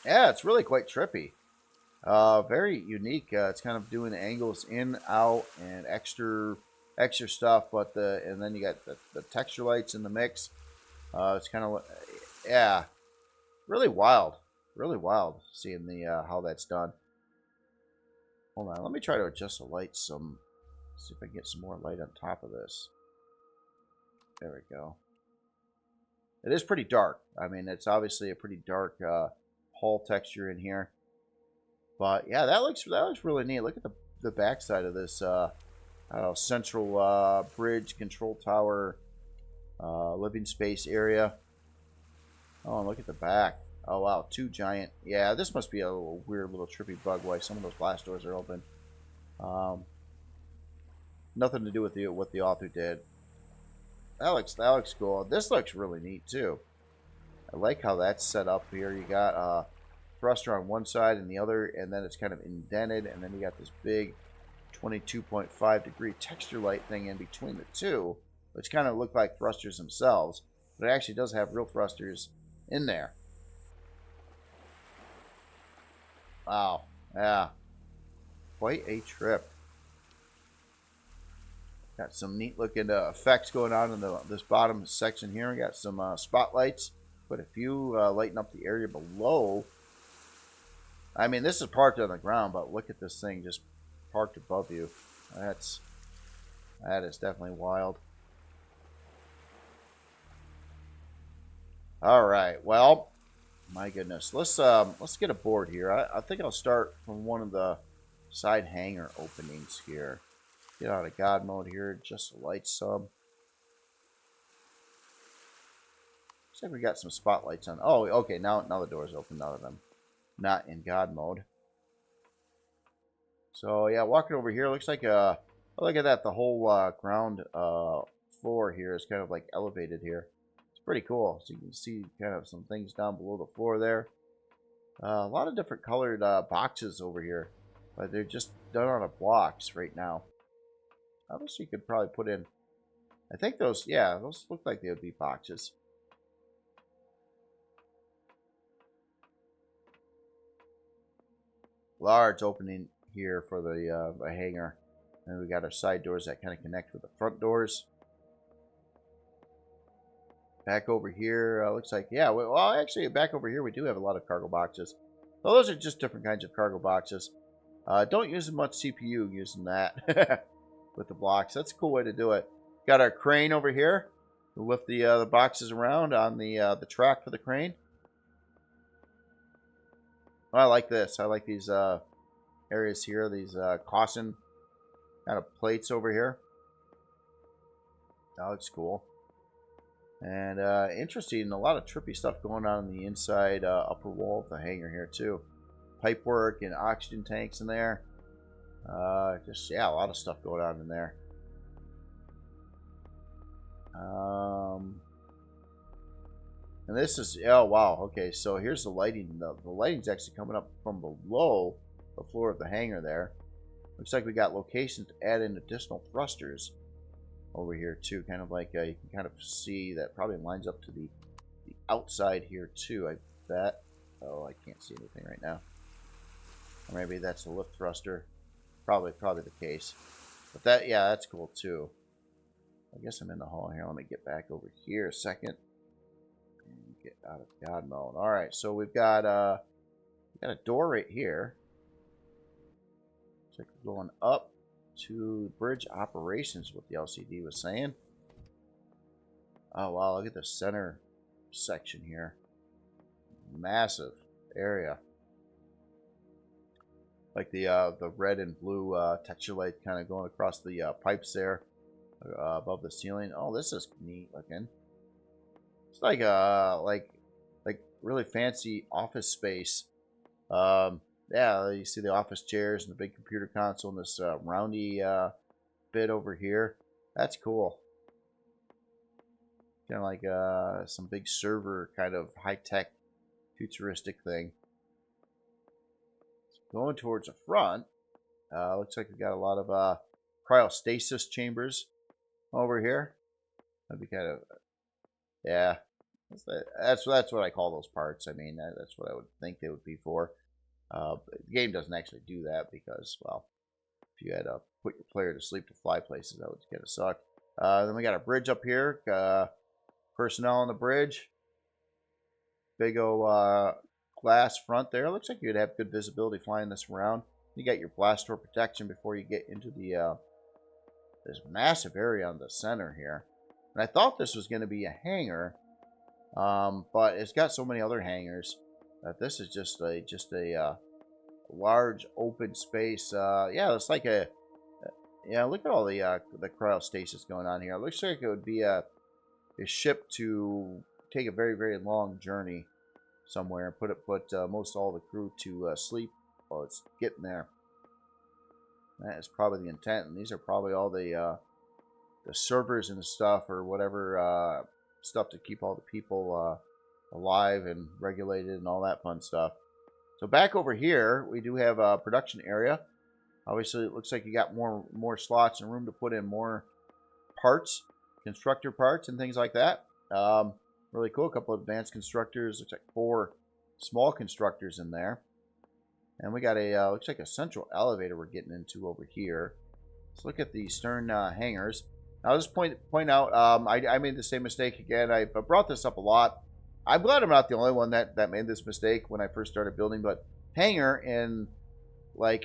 Speaker 1: Yeah, it's really quite trippy. Very unique. It's kind of doing angles in, out, and extra stuff. But and then you got the texture lights in the mix. It's kind of, yeah, really wild. Really wild seeing the how that's done. Hold on, let me try to adjust the lights some. See if I can get some more light on top of this. There we go. It is pretty dark. I mean, it's obviously a pretty dark hull texture in here. But yeah, that looks really neat. Look at the backside of this central bridge control tower living space area. Oh, and look at the back. Oh wow, two giant. Yeah, this must be a little weird little trippy bug why some of those blast doors are open. Nothing to do with what the author did. That looks cool. This looks really neat too. I like how that's set up here. You got thruster on one side and the other, and then it's kind of indented, and then you got this big 22.5 degree texture light thing in between the two, which kind of look like thrusters themselves, but it actually does have real thrusters in there. Wow, yeah, quite a trip. Got some neat looking effects going on in this bottom section here. We got some spotlights, but a few lighting up the area below. I mean, this is parked on the ground, but look at this thing just parked above you. That is definitely wild. All right, well, my goodness, let's get aboard here. I think I'll start from one of the side hangar openings here. Get out of God mode here, just light some. Looks like we got some spotlights on. Oh, okay, now the door's open now that I'm not in God mode. So yeah, walking over here, looks like look at that, the whole ground floor here is kind of like elevated here. It's pretty cool. So you can see kind of some things down below the floor there. A lot of different colored boxes over here, but they're just done on a blocks right now. I wish you could probably put in, I think those, yeah, those look like they would be boxes. Large opening here for the hangar. And we got our side doors that kind of connect with the front doors. Back over here, looks like, yeah, well, actually, back over here, we do have a lot of cargo boxes. Well, those are just different kinds of cargo boxes. Don't use as much CPU using that with the blocks. That's a cool way to do it. Got our crane over here to lift the boxes around on the track for the crane. I like this. I like these areas here, these caution kind of plates over here. That looks cool. And interesting, a lot of trippy stuff going on in the inside upper wall of the hangar here too. Pipe work and oxygen tanks in there. Just, yeah, a lot of stuff going on in there. And this is, oh wow, okay, so here's the lighting. The lighting's actually coming up from below the floor of the hangar there. Looks like we got locations to add in additional thrusters over here too. Kind of like, you can kind of see that probably lines up to the outside here too, I bet. Oh, I can't see anything right now. Or maybe that's a lift thruster. Probably the case. But that, yeah, that's cool too. I guess I'm in the hall here. Let me get back over here a second. And get out of God mode. Alright, so we've got a door right here. So we're going up to bridge operations, what the LCD was saying. Oh wow, look at the center section here. Massive area. Like the red and blue texture light kind of going across the pipes there above the ceiling. Oh, this is neat looking. It's like really fancy office space. Yeah, you see the office chairs and the big computer console and this roundy bit over here. That's cool. Kind of like some big server kind of high-tech futuristic thing. Going towards the front, looks like we got a lot of cryostasis chambers over here. That'd be kind of, yeah. That's what I call those parts. I mean, that's what I would think they would be for. But the game doesn't actually do that because, well, if you had to put your player to sleep to fly places, that would kind of suck. Then we got a bridge up here. Personnel on the bridge. Big old glass front there. Looks like you'd have good visibility flying this around. You got your blast door protection before you get into the this massive area on the center here. And I thought this was going to be a hangar, but it's got so many other hangars that this is just a large open space. Yeah, it's like a yeah. Look at all the cryostasis going on here. It looks like it would be a ship to take a very, very long journey somewhere and put most all the crew to sleep while it's getting there. That is probably the intent, and these are probably all the servers and stuff or whatever stuff to keep all the people alive and regulated and all that fun stuff. So back over here, we do have a production area. Obviously, it looks like you got more slots and room to put in more parts, constructor parts and things like that. Really cool. A couple of advanced constructors. Looks like 4 small constructors in there. And we got a, looks like a central elevator we're getting into over here. Let's look at the stern hangars. Now, I'll just point out, I made the same mistake again. I brought this up a lot. I'm glad I'm not the only one that made this mistake when I first started building, but hangar and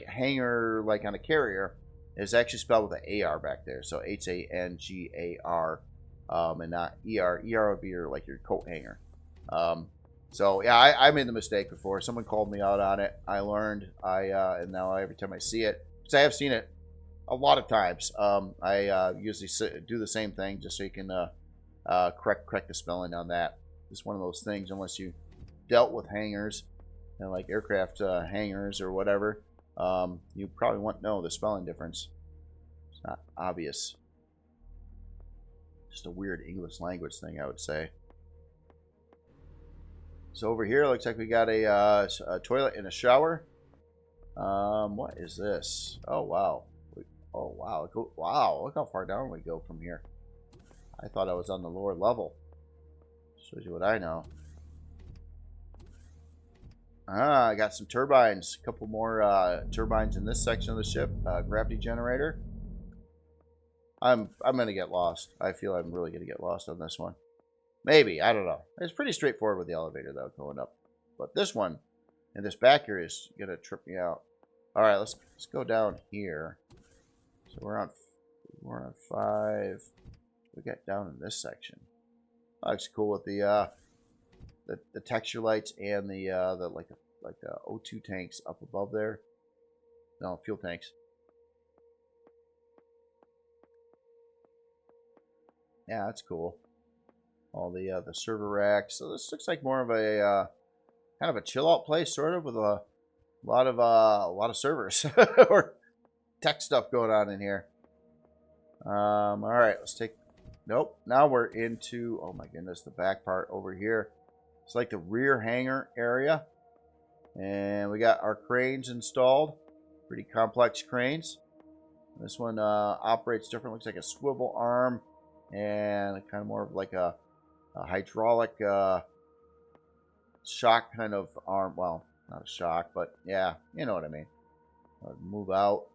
Speaker 1: hangar like on a carrier is actually spelled with an AR back there. So Hangar, and not ER. ER would be like your coat hanger. So yeah, I made the mistake before. Someone called me out on it. I learned. And now every time I see it, because I have seen it a lot of times, I usually do the same thing just so you can correct the spelling on that. It's one of those things, unless you dealt with hangars and like aircraft hangars or whatever, you probably won't know the spelling difference. It's not obvious. Just a weird English language thing, I would say. So over here, looks like we got a toilet and a shower. What is this? Oh wow! Oh wow! Wow! Look how far down we go from here. I thought I was on the lower level. Shows you what I know. I got some turbines. A couple more turbines in this section of the ship. Gravity generator. I'm gonna get lost. I feel I'm really gonna get lost on this one. Maybe, I don't know. It's pretty straightforward with the elevator though, going up. But this one and this back here is gonna trip me out. All right, let's go down here. So we're on 5. We got down in this section. Looks cool with the texture lights and the O2 tanks up above there. No, fuel tanks. Yeah, that's cool. All the server racks. So this looks like more of a kind of a chill out place, sort of, with a lot of servers or tech stuff going on in here. All right, let's take. Nope. Now we're into, oh my goodness, the back part over here. It's like the rear hangar area. And we got our cranes installed. Pretty complex cranes. This one operates different. Looks like a swivel arm. And kind of more of like a hydraulic shock kind of arm. Well, not a shock, but yeah, you know what I mean. Move out.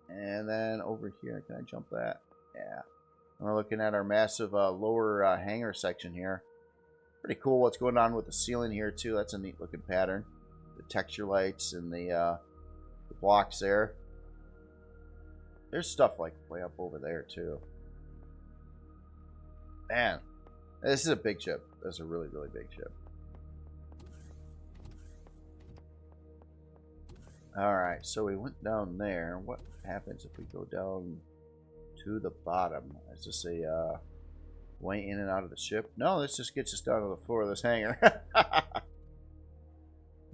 Speaker 1: And then over here, can I jump that? Yeah. We're looking at our massive lower hangar section here. Pretty cool what's going on with the ceiling here too. That's a neat looking pattern. The texture lights and the blocks there. There's stuff like way up over there too. Man, this is a big ship. This is a really, really big ship. Alright, so we went down there. What happens if we go down to the bottom? Is this a way in and out of the ship? No, this just gets us down to the floor of this hangar.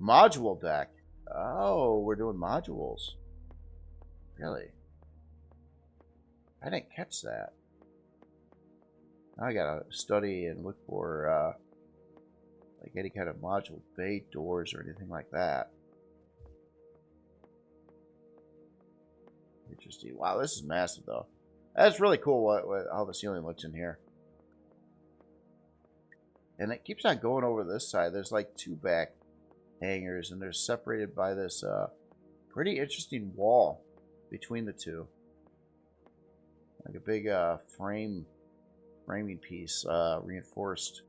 Speaker 1: Module deck. Oh, we're doing modules. Really? I didn't catch that. I gotta study and look for like any kind of module bay doors or anything like that. Interesting. Wow, this is massive though. That's really cool how the ceiling looks in here. And it keeps on going over this side. There's like 2 back hangers, and they're separated by this pretty interesting wall between the two. Like a big framing piece, reinforced.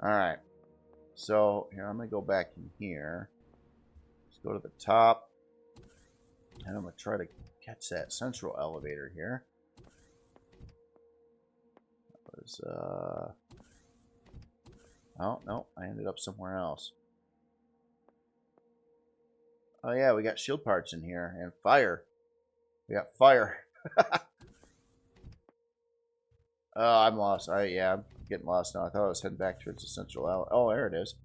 Speaker 1: Alright. So, here, I'm going to go back in here. Let's go to the top. And I'm going to try to catch that central elevator here. That was, oh, no, I ended up somewhere else. Oh, yeah, we got shield parts in here. And fire. We got fire. Oh, I'm lost. Yeah, I'm getting lost now. I thought I was heading back towards the central elevator. Oh, there it is.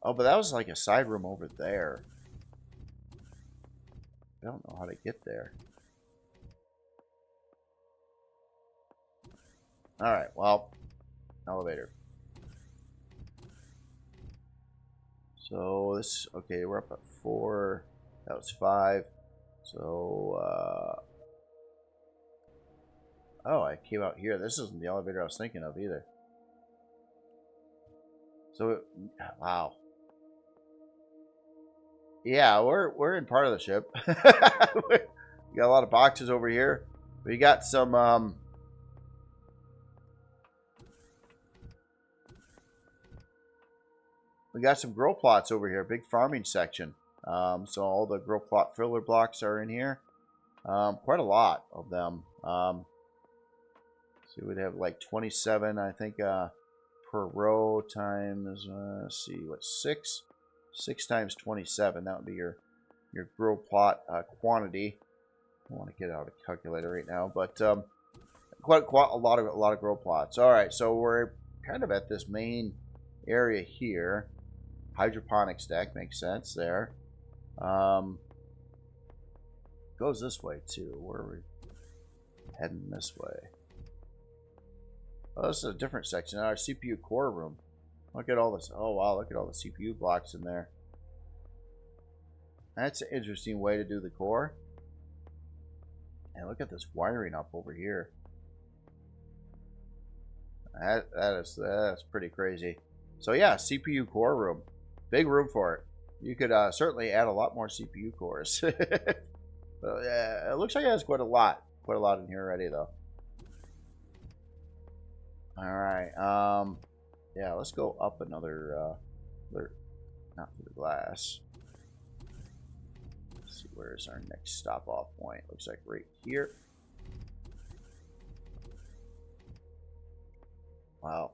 Speaker 1: Oh, but that was like a side room over there. I don't know how to get there. Alright, well, elevator. So this, okay, we're up at 4. That was 5. So, oh, I came out here. This isn't the elevator I was thinking of either. So, wow. Yeah, we're in part of the ship. We got a lot of boxes over here. We got some we got some grow plots over here. Big farming section. So all the grow plot filler blocks are in here. Quite a lot of them. So we'd have like 27, I think, per row times. Let's see, what 6? 6 times 27. That would be your grow plot quantity. I don't want to get out a calculator right now, but quite a lot of grow plots. All right, so we're kind of at this main area here. Hydroponics deck makes sense there. Goes this way too. Where are we heading? This way. Oh, this is a different section. Our CPU core room. Look at all this. Oh wow, look at all the CPU blocks in there. That's an interesting way to do the core. And look at this wiring up over here. That's pretty crazy. So yeah, CPU core room. Big room for it. You could certainly add a lot more CPU cores. Yeah, it looks like it has quite a lot in here already, though. All right. Yeah, let's go up another. Not through the glass. Let's see, where's our next stop-off point? Looks like right here. Wow.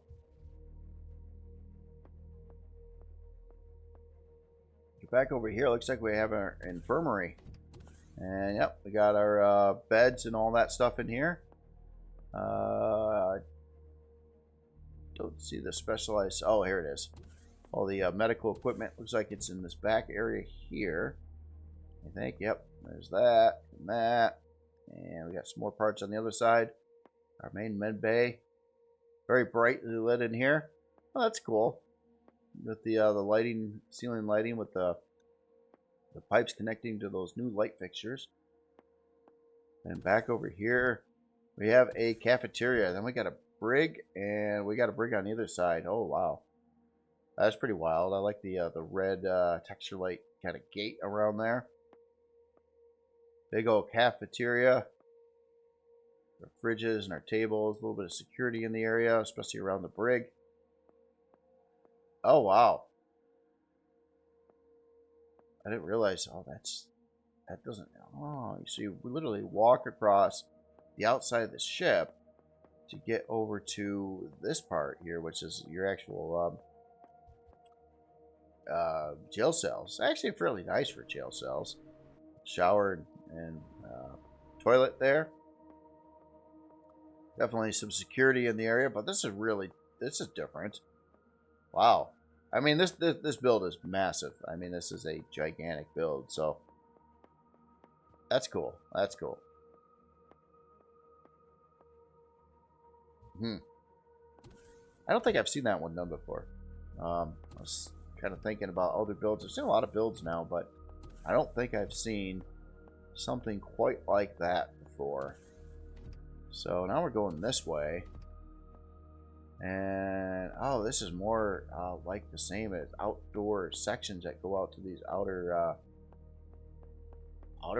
Speaker 1: Get back over here. Looks like we have our infirmary. And yep, we got our beds and all that stuff in here. Don't see the specialized. Oh, here it is. All the medical equipment. Looks like it's in this back area here. I think. Yep. There's that and that. And we got some more parts on the other side. Our main med bay. Very brightly lit in here. Oh, that's cool. With the lighting, ceiling lighting with the pipes connecting to those new light fixtures. And back over here, we have a cafeteria. Then we got a brig, and we got a brig on either side. Oh, wow. That's pretty wild. I like the red texture light kind of gate around there. Big old cafeteria. Our fridges and our tables. A little bit of security in the area, especially around the brig. Oh, wow. I didn't realize. Oh, that doesn't. Oh, so you literally walk across the outside of the ship to get over to this part here, which is your actual jail cells. Actually, fairly nice for jail cells. Shower and toilet there. Definitely some security in the area, but this is different. Wow. I mean, this build is massive. I mean, this is a gigantic build, so that's cool. That's cool. I don't think I've seen that one done before. I was kind of thinking about other builds. I've seen a lot of builds now, but I don't think I've seen something quite like that before. So now we're going this way. And, oh, this is more like the same as outdoor sections that go out to these outer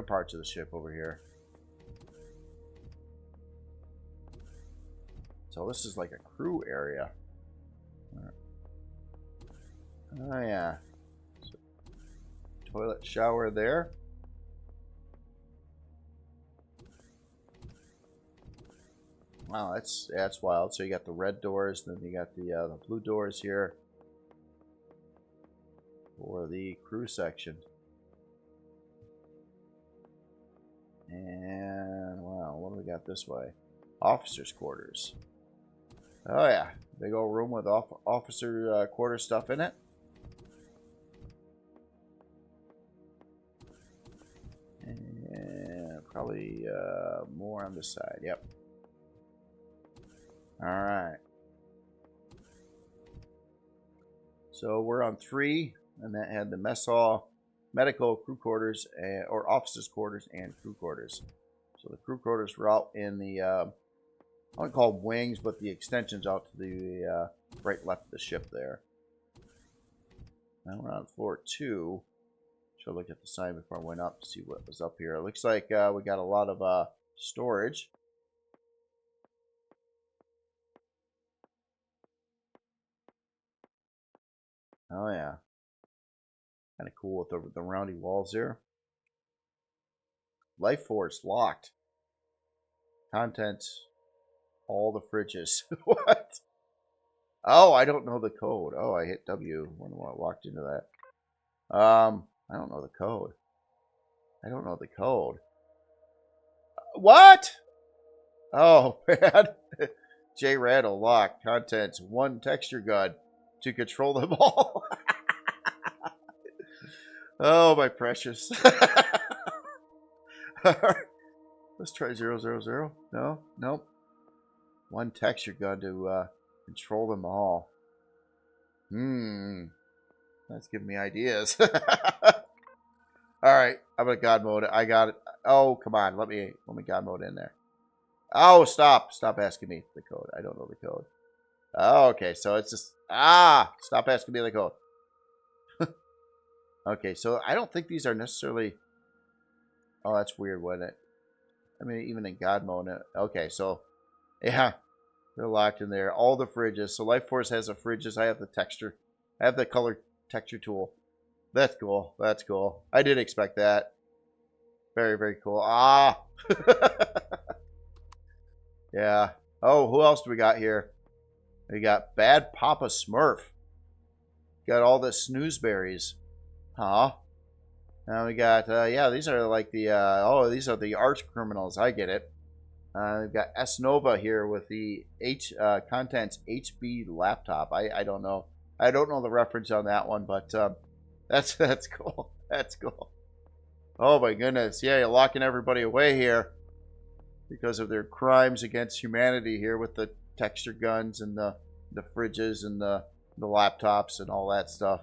Speaker 1: parts of the ship over here. So this is like a crew area. Oh, yeah. So, toilet shower there. Wow, that's wild. So you got the red doors, then you got the blue doors here for the crew section. And wow, what do we got this way? Officers' quarters. Oh yeah, big old room with officer quarter stuff in it. And probably more on this side. Yep. Alright. So we're on 3, and that had the mess hall, medical, crew quarters, or officers' quarters and crew quarters. So the crew quarters were out in the, I wouldn't call them wings, but the extensions out to the right left of the ship there. Now we're on floor 2. Should look at the sign before I went up to see what was up here. It looks like we got a lot of storage. Oh yeah, kind of cool with the roundy walls there. Life force locked. Contents, all the fridges. What? Oh, I don't know the code. Oh, I hit W when I walked into that. I don't know the code. I don't know the code. What? Oh, man. J Rattle locked. Contents, 1 texture gun to control them all. Oh, my precious. Let's try 000. No? Nope. 1 texture gun to control them all. That's giving me ideas. Alright, I'm gonna God mode it. I got it. Oh, come on. Let me God mode in there. Oh, stop. Stop asking me the code. I don't know the code. Oh, okay. So it's just... Stop asking me the code. Okay, so I don't think these are necessarily... Oh, that's weird, wasn't it? I mean, even in God mode. Okay, so... Yeah. They're locked in there. All the fridges. So Life Force has the fridges. I have the texture. I have the color texture tool. That's cool. That's cool. I did expect that. Very, very cool. Yeah. Oh, who else do we got here? We got Bad Papa Smurf. Got all the snoozeberries. Huh? Now we got, yeah, these are like the, these are the arch criminals. I get it. We've got S Nova here with the contents HB laptop. I don't know. I don't know the reference on that one, but that's cool. That's cool. Oh my goodness. Yeah, you're locking everybody away here because of their crimes against humanity here with the texture guns and the fridges and the laptops and all that stuff.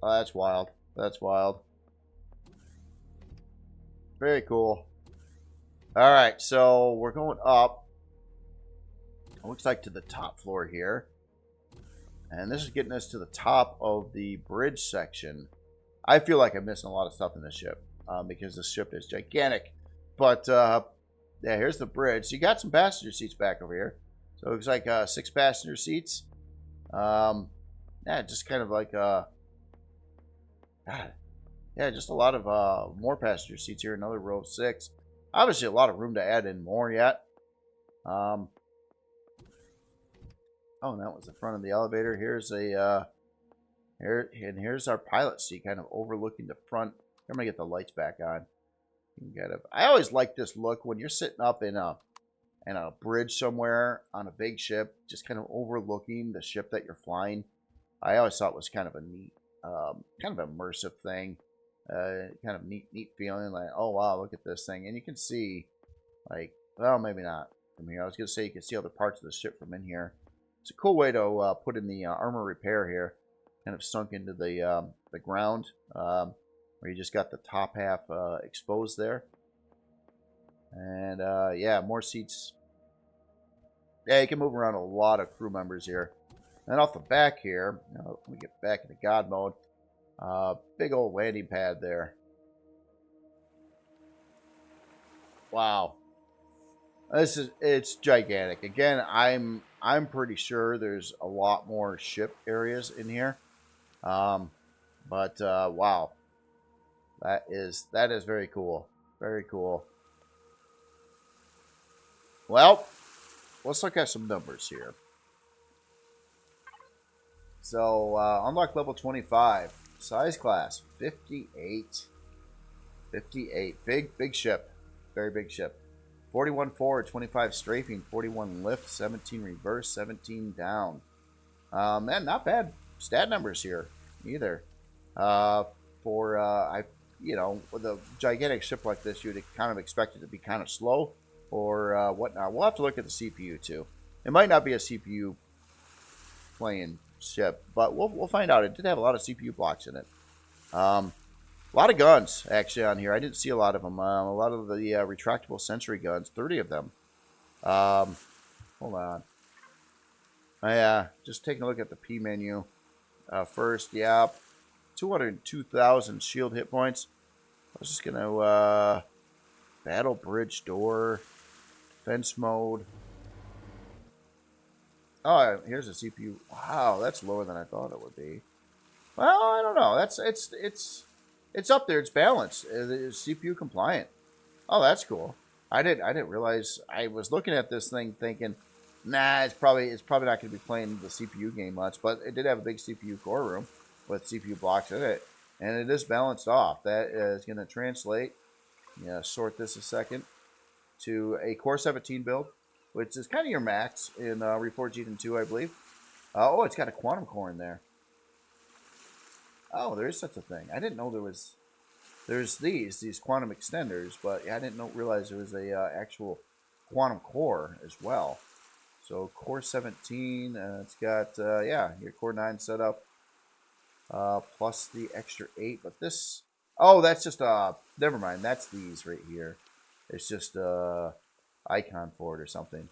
Speaker 1: Oh, that's wild. That's wild. Very cool. All right, so we're going up. It looks like to the top floor here. And this is getting us to the top of the bridge section. I feel like I'm missing a lot of stuff in this ship because this ship is gigantic. But, yeah, here's the bridge. So you got some passenger seats back over here. So it looks like 6 passenger seats. Yeah, just kind of like, God, yeah, just a lot of more passenger seats here. Another row of 6. Obviously, a lot of room to add in more yet. Oh, and that was the front of the elevator. Here's a here's our pilot seat, kind of overlooking the front. I'm gonna get the lights back on. I always like this look when you're sitting up in a bridge somewhere on a big ship, just kind of overlooking the ship that you're flying. I always thought it was kind of a neat, kind of immersive thing. Kind of neat feeling, like, oh wow, look at this thing. And you can see, like, well, maybe not from here. I was gonna say you can see other parts of the ship from in here. It's a cool way to put in the armor repair here, kind of sunk into the ground, or where you just got the top half exposed there. And yeah, more seats. Yeah, you can move around a lot of crew members here. And off the back here, let me get back into God mode. Big old landing pad there. Wow. It's gigantic. Again, I'm pretty sure there's a lot more ship areas in here. But wow. That is very cool. Very cool. Well, let's look at some numbers here. So, unlock level 25. Size class, 58. 58. Big ship. Very big ship. 41 forward, 25 strafing, 41 lift, 17 reverse, 17 down. Man, not bad stat numbers here either. With a gigantic ship like this, you'd kind of expect it to be kind of slow or whatnot. We'll have to look at the CPU too. It might not be a CPU playing ship, but we'll find out. It did have a lot of CPU blocks in it. A lot of guns actually on here. I didn't see a lot of them. A lot of the retractable sentry guns, 30 of them. Hold on. Just taking a look at the P menu first. Yeah, 202,000 shield hit points. I was just gonna battle bridge door, defense mode. Oh, here's a CPU. Wow, that's lower than I thought it would be. Well, I don't know. It's up there. It's balanced. It's CPU compliant. Oh, that's cool. I didn't realize. I was looking at this thing thinking, nah, it's probably not going to be playing the CPU game much. But it did have a big CPU core room with CPU blocks in it, and it is balanced off. That is going to translate. Yeah, sort this a second to a Core 17 build, which is kind of your max in Reforged Eden 2, I believe. Oh, it's got a quantum core in there. Oh, there is such a thing. I didn't know there's these quantum extenders, but I didn't realize there was a actual quantum core as well. So Core 17, it's got your Core 9 setup, plus the extra 8. But this, oh, that's just never mind. That's these right here. It's just icon for it or something.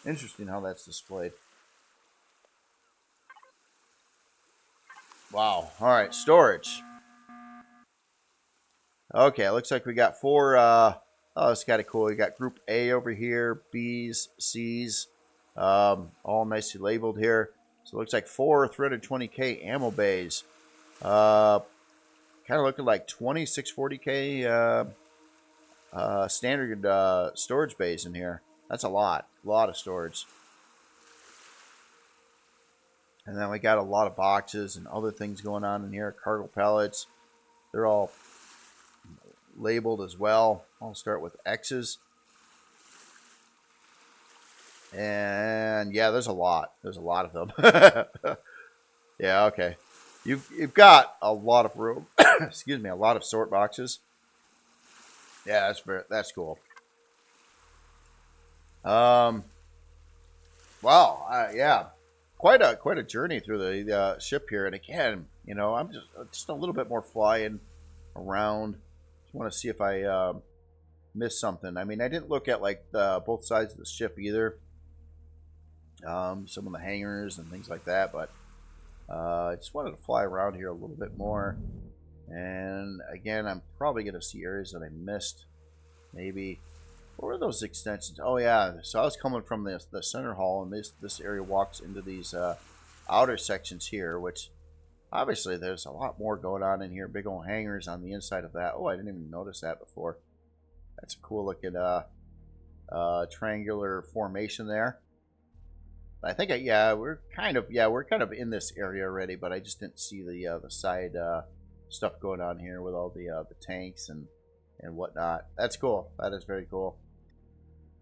Speaker 1: Interesting how that's displayed. Wow. All right, storage. Okay, looks like we got 4. Oh, it's kind of cool. We got Group A over here, B's, C's, all nicely labeled here. So it looks like 4 320k ammo bays. Kind of looking like 20 640k standard storage bays in here. That's a lot of storage. And then we got a lot of boxes and other things going on in here. Cargo pallets. They're all labeled as well. I'll start with X's. And yeah, there's a lot. There's a lot of them. Yeah, okay. You've got a lot of room. Excuse me, a lot of sort boxes. Yeah, that's cool. Wow. Yeah. Quite a journey through the ship here, and again, I'm just a little bit more flying around. Just want to see if I missed something. I mean, I didn't look at like both sides of the ship either. Some of the hangars and things like that, but I just wanted to fly around here a little bit more. And again, I'm probably going to see areas that I missed. Maybe. What were those extensions? Oh yeah, so I was coming from the center hall, and this area walks into these outer sections here, which obviously there's a lot more going on in here. Big old hangars on the inside of that. Oh, I didn't even notice that before. That's a cool looking triangular formation there. I think we're kind of in this area already, but I just didn't see the side stuff going on here with all the tanks and whatnot. That's cool. That is very cool.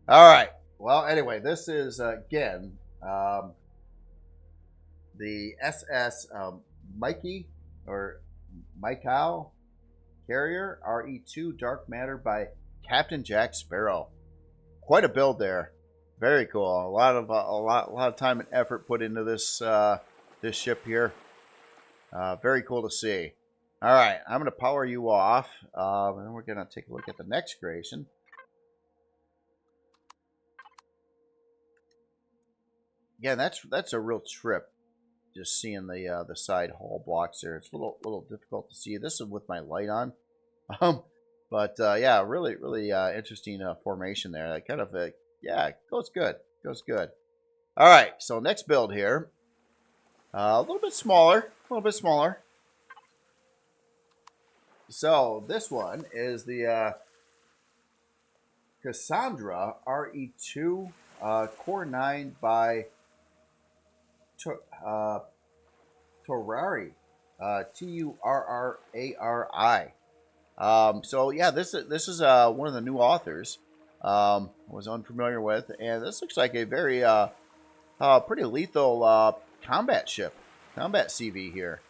Speaker 1: All right. Well, anyway, this is again the SS Mikey or Mikau carrier RE2 Dark Matter by Captain Jack Sparrow. Quite a build there. Very cool. A lot of time and effort put into this this ship here. Very cool to see. All right, I'm going to power you off, and then we're going to take a look at the next creation. Yeah, that's a real trip. Just seeing the side hall blocks there, it's a little difficult to see. This is with my light on, um, but yeah, really interesting formation there. That kind of yeah, goes good, goes good. All right, so next build here, a little bit smaller, a little bit smaller. So this one is the Cassandra RE2 Core 9 by Turari, Turrari. So yeah, this is one of the new authors. I was unfamiliar with, and this looks like a very pretty lethal combat ship, combat CV here.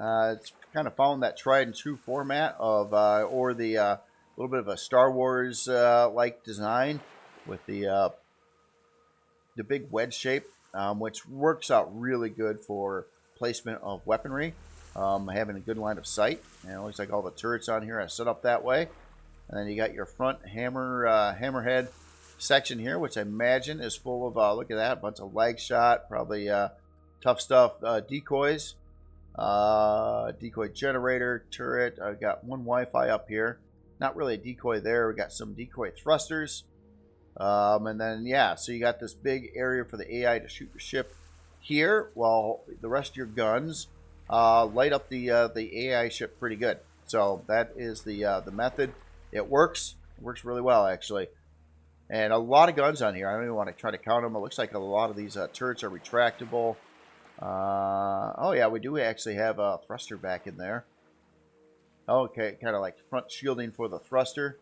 Speaker 1: It's kind of following that tried and true format of or the little bit of a Star Wars like design with the big wedge shape, which works out really good for placement of weaponry. Having a good line of sight, and it looks like all the turrets on here are set up that way. And then you got your front hammerhead section here, which I imagine is full of look at that, a bunch of lag shot, probably tough stuff decoys. Decoy generator, turret. I got one Wi-Fi up here. Not really a decoy there. We got some decoy thrusters. And then, yeah, so you got this big area for the AI to shoot your ship here, while the rest of your guns light up the AI ship pretty good. So that is the method. It works. It works really well, actually. And a lot of guns on here. I don't even want to try to count them. It looks like a lot of these turrets are retractable. Oh yeah, we do actually have a thruster back in there. Okay, kind of like front shielding for the thruster.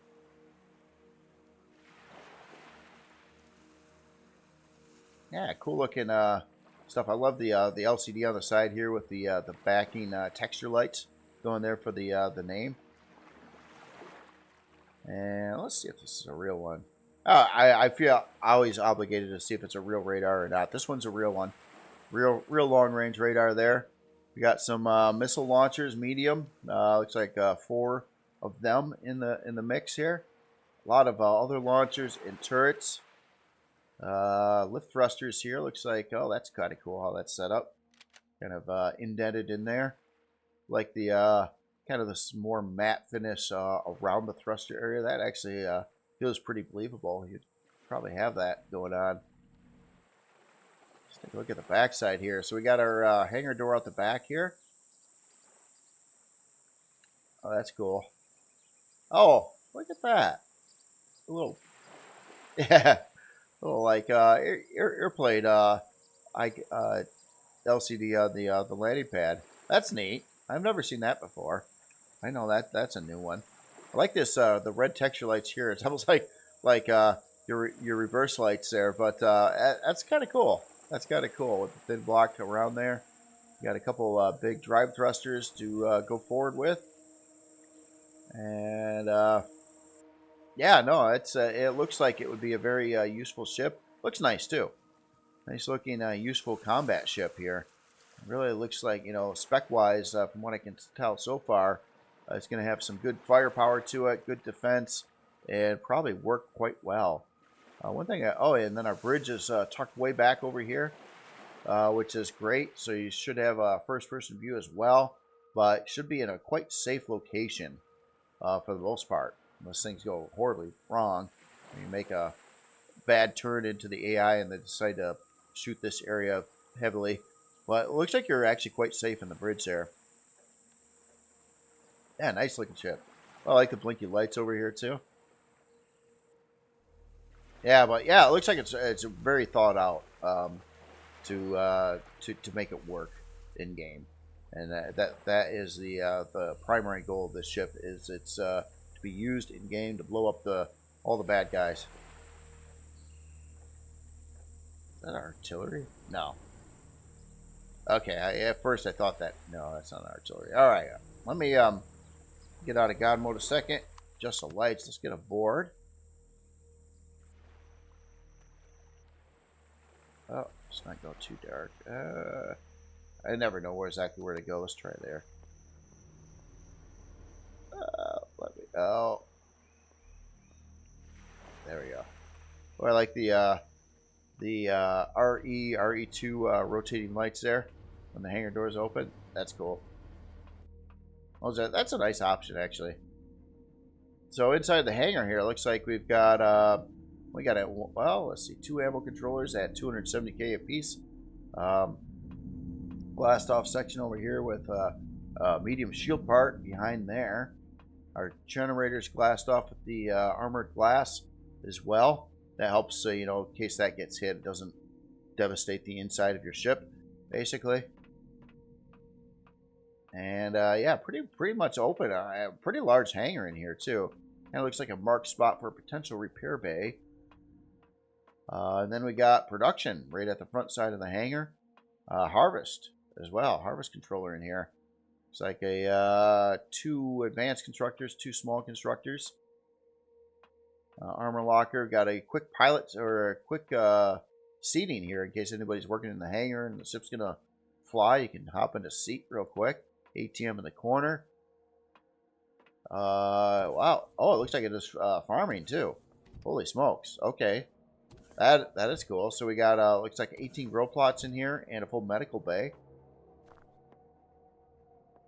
Speaker 1: Yeah, cool looking stuff. I love the LCD on the side here with the backing texture lights going there for the name. And let's see if this is a real one. I feel always obligated to see if it's a real radar or not. This one's a real one. Real long range radar there. We got some missile launchers, medium. Looks like 4 of them in the mix here. A lot of other launchers and turrets. Lift thrusters here. Looks like, oh, that's kind of cool how that's set up. Kind of indented in there. Like the kind of this more matte finish around the thruster area. That actually feels pretty believable. You'd probably have that going on. Let's take a look at the back side here. So we got our hangar door out the back here. Oh, that's cool. Oh, look at that. A little, yeah, a little like airplane LCD on the landing pad. That's neat. I've never seen that before. I know that's a new one. I like this the red texture lights here. It's almost like your reverse lights there, but that's kind of cool. That's kind of cool with the thin block around there. You got a couple big drive thrusters to go forward with, and yeah, no, it's it looks like it would be a very useful ship. Looks nice too. Nice looking useful combat ship here. It really looks like, you know, spec wise, from what I can tell so far, it's going to have some good firepower to it, good defense, and probably work quite well. One thing, oh, and then our bridge is tucked way back over here, which is great. So you should have a first-person view as well, but should be in a quite safe location for the most part. Unless things go horribly wrong, and you make a bad turn into the AI and they decide to shoot this area heavily. But it looks like you're actually quite safe in the bridge there. Yeah, nice looking ship. I like the blinky lights over here too. Yeah, but yeah, it looks like it's very thought out to make it work in game, and that is the primary goal of this ship is it's to be used in game to blow up all the bad guys. Is that artillery? No. Okay, at first I thought that. No, that's not artillery. All right, let me get out of God mode a second. Just the lights. Let's get aboard. Oh, let's not go too dark. I never know exactly where to go. Let's try there. Oh, there we go. Oh, I like the RE2 rotating lights there when the hangar doors open. That's cool. Oh, that's a nice option actually. So inside the hangar here, it looks like we've got well, let's see, 2 ammo controllers at 270k a piece. Blast off section over here with medium shield part behind there. Our generator's glassed off with the armored glass as well. That helps, in case that gets hit, it doesn't devastate the inside of your ship, basically. And yeah, pretty much open. Pretty large hangar in here too. Kind of looks like a marked spot for a potential repair bay. And then we got production right at the front side of the hangar. Harvest as well. Harvest controller in here. It's like a 2 advanced constructors, 2 small constructors. Armor locker. Got a quick pilot or a quick seating here in case anybody's working in the hangar and the ship's gonna fly. You can hop into seat real quick. ATM in the corner. Wow. Oh, it looks like it is farming too. Holy smokes. Okay. That is cool. So we got looks like 18 grow plots in here and a full medical bay.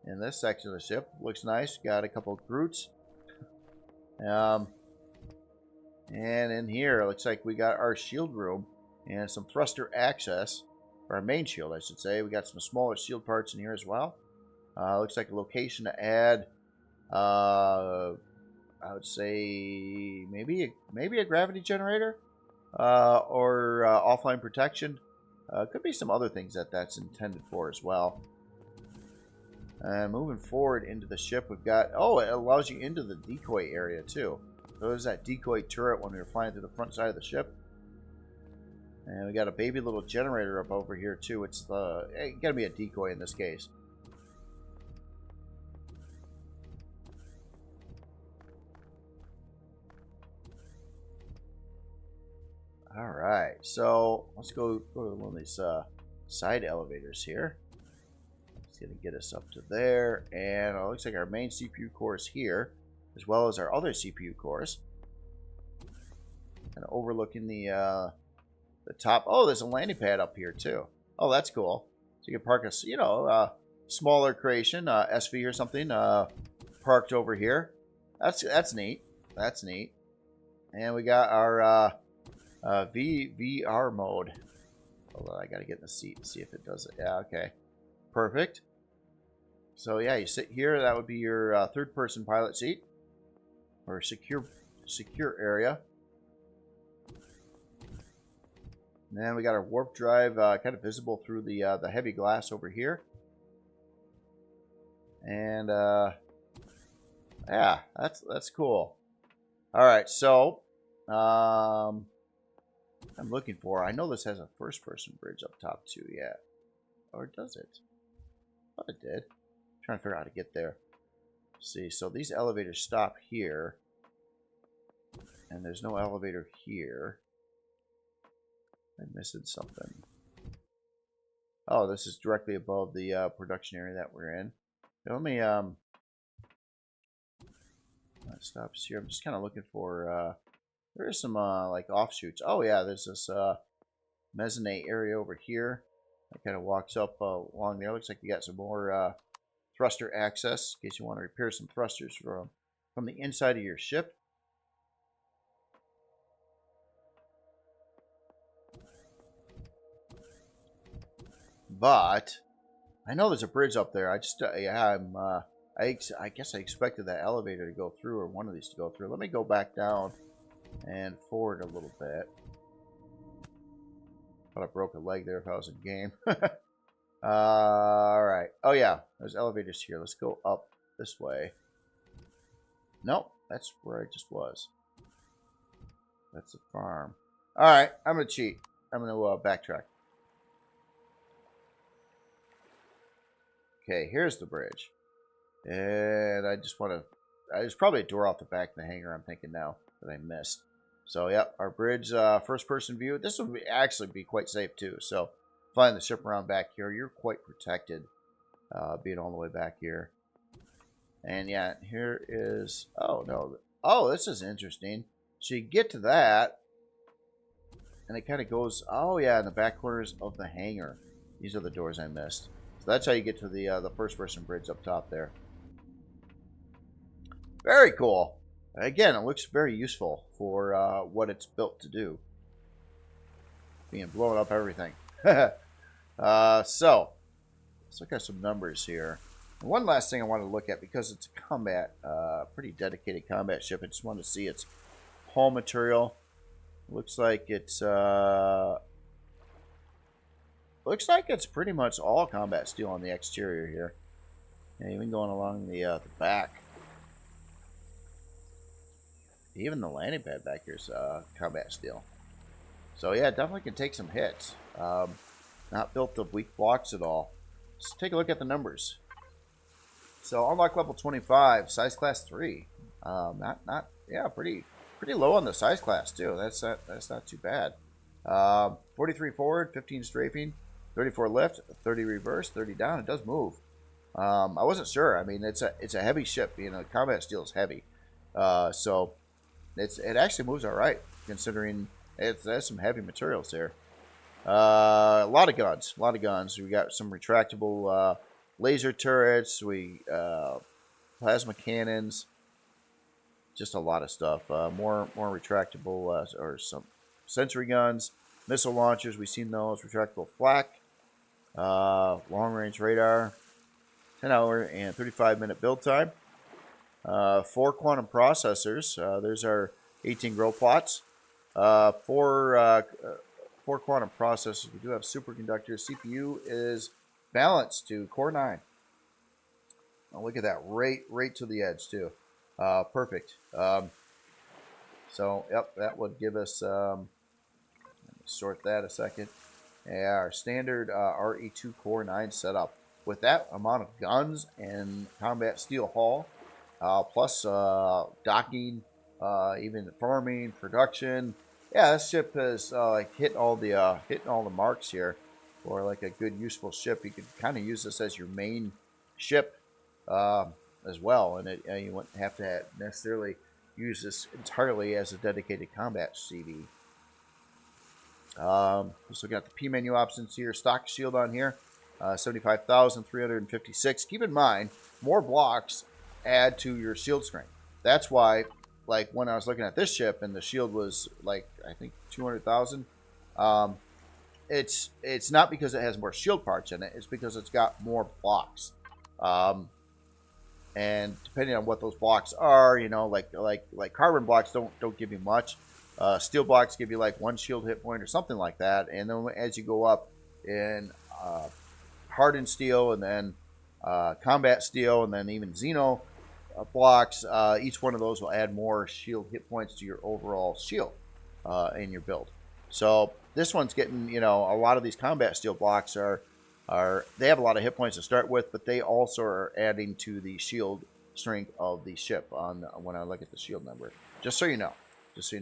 Speaker 1: In this section of the ship, looks nice. Got a couple of Groots. And in here, it looks like we got our shield room and some thruster access. Or our main shield, I should say. We got some smaller shield parts in here as well. Looks like a location to add. I would say maybe a gravity generator. Or offline protection. Could be some other things that's intended for as well. Moving forward into the ship, we've got... Oh, it allows you into the decoy area, too. So there's that decoy turret when we were flying through the front side of the ship. And we got a baby little generator up over here, too. It's gotta be a decoy in this case. Alright, so let's go to one of these side elevators here. It's going to get us up to there. And it looks like our main CPU core is here, as well as our other CPU cores. Kind of overlooking the top. Oh, there's a landing pad up here, too. Oh, that's cool. So you can park a, smaller creation, SV or something, parked over here. That's neat. That's neat. And we got our... VR mode. Hold on, I gotta get in the seat and see if it does it. Yeah, okay. Perfect. So yeah, you sit here. That would be your third-person pilot seat. Or secure area. And then we got our warp drive kind of visible through the heavy glass over here. And yeah, that's cool. Alright, so I'm looking for. I know this has a first-person bridge up top too. Yeah, or does it? I thought it did. I'm trying to figure out how to get there. Let's see, so these elevators stop here, and there's no elevator here. I'm missing something. Oh, this is directly above the production area that we're in. Let me that stops here. I'm just kind of looking for. There is some like offshoots. Oh yeah, there's this mezzanine area over here. That kind of walks up along there. Looks like you got some more thruster access in case you want to repair some thrusters from the inside of your ship. But I know there's a bridge up there. I just yeah, I guess I expected that elevator to go through, or one of these to go through. Let me go back down and forward a little bit. Thought I broke a leg there if I was in game. Alright. Oh yeah, there's elevators here. Let's go up this way. Nope, that's where I just was. That's the farm. Alright, I'm going to cheat. I'm going to backtrack. Okay, here's the bridge. And I just want to... There's probably a door off the back of the hangar, I'm thinking now, that I missed. So, yep, our bridge, first-person view. This would actually be quite safe, too. So, flying the ship around back here, you're quite protected, being all the way back here. And yeah, here is, oh no, oh, this is interesting. So you get to that, and it kind of goes, oh yeah, in the back corners of the hangar. These are the doors I missed. So that's how you get to the first-person bridge up top there. Very cool. Again, it looks very useful for what it's built to do. Being blowing up everything. So, let's look at some numbers here. One last thing I want to look at, because it's a combat, pretty dedicated combat ship. I just want to see its hull material. Looks like it's pretty much all combat steel on the exterior here, and even going along the back. Even the landing pad back here is combat steel. So yeah, definitely can take some hits. Not built of weak blocks at all. Let's take a look at the numbers. So unlock level 25, size class 3. Pretty low on the size class too. That's not too bad. 43 forward, 15 strafing, 34 lift, 30 reverse, 30 down. It does move. I wasn't sure. I mean, it's a heavy ship. You know, combat steel is heavy, so it actually moves all right considering there's some heavy materials there. A lot of guns. We got some retractable laser turrets. Plasma cannons. Just a lot of stuff. More retractable or some sentry guns, missile launchers. We've seen those. Retractable flak, long range radar. 10-hour and 35-minute build time. 4 quantum processors. There's our 18 grow plots. 4 quantum processors. We do have superconductors. CPU is balanced to core 9. Oh, look at that, right to the edge too. Perfect. So yep, that would give us. Let me sort that a second. Yeah, our standard RE2 core 9 setup with that amount of guns and combat steel hull, plus docking, even farming, production. Yeah, this ship is like hitting all the marks here for like a good useful ship. You could kind of use this as your main ship as well, and you wouldn't have to necessarily use this entirely as a dedicated combat CV. Just looking at the P menu options here. Stock shield on here, 75,356. Keep in mind, more blocks add to your shield strength. That's why, like when I was looking at this ship and the shield was like I think 200,000. It's not because it has more shield parts in it. It's because it's got more blocks. And depending on what those blocks are, you know, like carbon blocks don't give you much. Steel blocks give you like 1 shield hit point or something like that. And then as you go up in hardened steel and then combat steel and then even Xeno blocks, each one of those will add more shield hit points to your overall shield in your build. So this one's getting, you know, a lot of these combat steel blocks they have a lot of hit points to start with, but they also are adding to the shield strength of the ship when I look at the shield number. Just so you know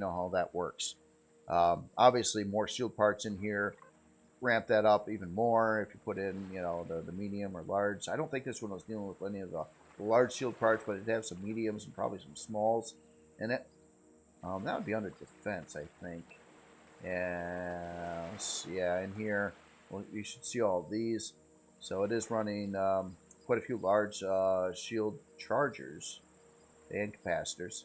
Speaker 1: how that works. Obviously, more shield parts in here ramp that up even more if you put in, you know, the medium or large. I don't think this one was dealing with any of the large shield parts, but it'd have some mediums and probably some smalls in it. That would be under defense, I think. Yeah, in here, well, you should see all of these. So it is running quite a few large shield chargers and capacitors.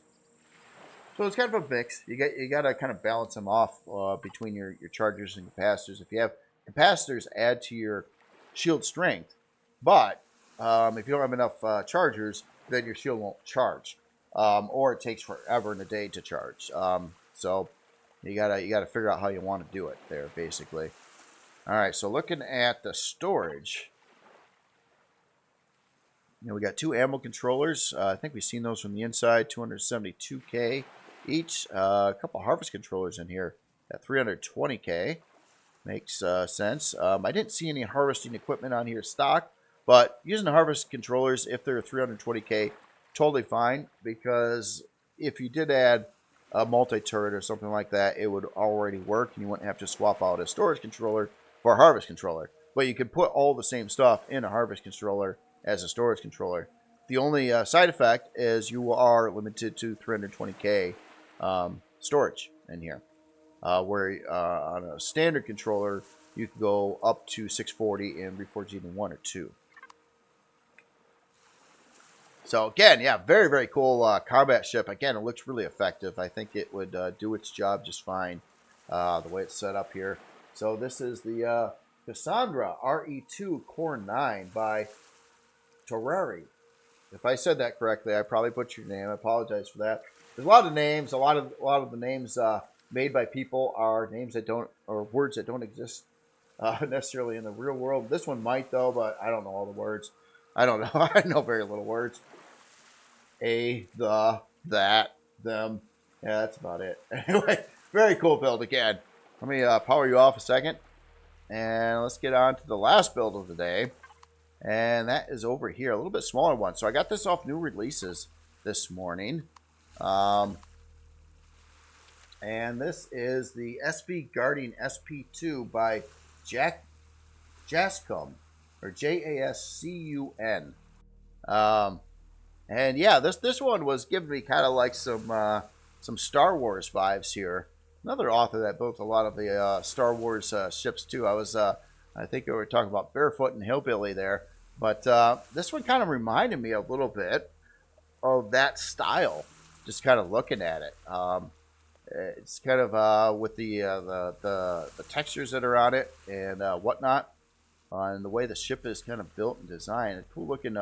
Speaker 1: So it's kind of a mix. You got to kind of balance them off between your chargers and capacitors. If you have capacitors, add to your shield strength, but if you don't have enough chargers, then your shield won't charge, or it takes forever in a day to charge. So you gotta figure out how you want to do it there, basically. All right, so looking at the storage, you know, we got 2 ammo controllers. I think we've seen those from the inside, 272K each. A couple harvest controllers in here at 320K. Makes sense. I didn't see any harvesting equipment on here stock, but using the harvest controllers, if they're 320K, totally fine, because if you did add a multi-turret or something like that, it would already work, and you wouldn't have to swap out a storage controller for a harvest controller. But you can put all the same stuff in a harvest controller as a storage controller. The only side effect is you are limited to 320k storage in here. Where on a standard controller, you can go up to 640 and Reforge even 1 or 2. So again, yeah, very, very cool combat ship. Again, it looks really effective. I think it would do its job just fine the way it's set up here. So this is the Cassandra RE2 Core 9 by Torari. If I said that correctly, I probably butchered your name. I apologize for that. There's a lot of names. A lot of the names made by people are names that don't, or words that don't exist necessarily in the real world. This one might though, but I don't know all the words. I don't know. I know very little words. A, the, that, them. Yeah, that's about it. Anyway, very cool build again. Let me power you off a second. And let's get on to the last build of the day. And that is over here. A little bit smaller one. So I got this off new releases this morning. And this is the SV Guardian SP2 by Jascum. Or Jascun. And yeah, this one was giving me kind of like some Star Wars vibes here. Another author that built a lot of the Star Wars ships too. I think we were talking about Barefoot and Hillbilly there, but this one kind of reminded me a little bit of that style. Just kind of looking at it, it's kind of with the textures that are on it and whatnot, and the way the ship is kind of built and designed. A cool looking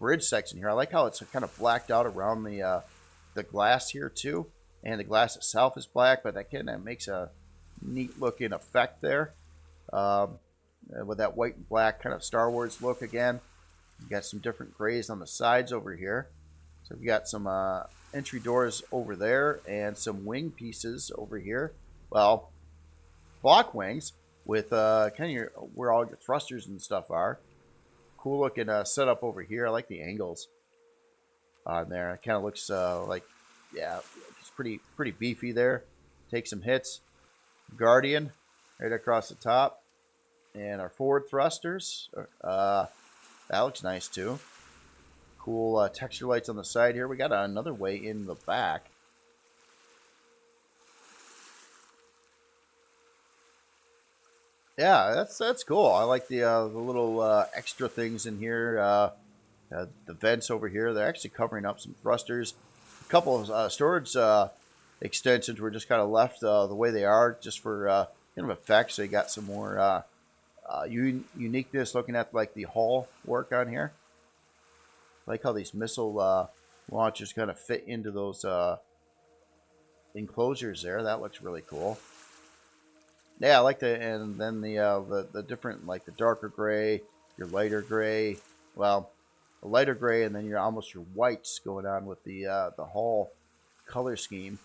Speaker 1: bridge section here. I like how it's kind of blacked out around the glass here too, and the glass itself is black, but that kind of makes a neat looking effect there with that white and black kind of Star Wars look again. You got some different grays on the sides over here, so we got some entry doors over there and some wing pieces over here. Well, block wings with kind of where all your thrusters and stuff are. Cool looking setup over here. I like the angles on there. It kind of looks like, yeah, it's pretty beefy there. Take some hits. Guardian right across the top, and our forward thrusters. That looks nice too. Cool texture lights on the side here. We got another way in the back. Yeah, that's cool. I like the little extra things in here. The vents over here, they're actually covering up some thrusters. A couple of storage extensions were just kind of left the way they are, just for kind of effect. So you got some more uniqueness looking at like the hull work on here. I like how these missile launchers kind of fit into those enclosures there. That looks really cool. Yeah, I like the, and then the different, like the darker gray, your lighter gray, well, the lighter gray, and then your almost your whites going on with the hull color scheme.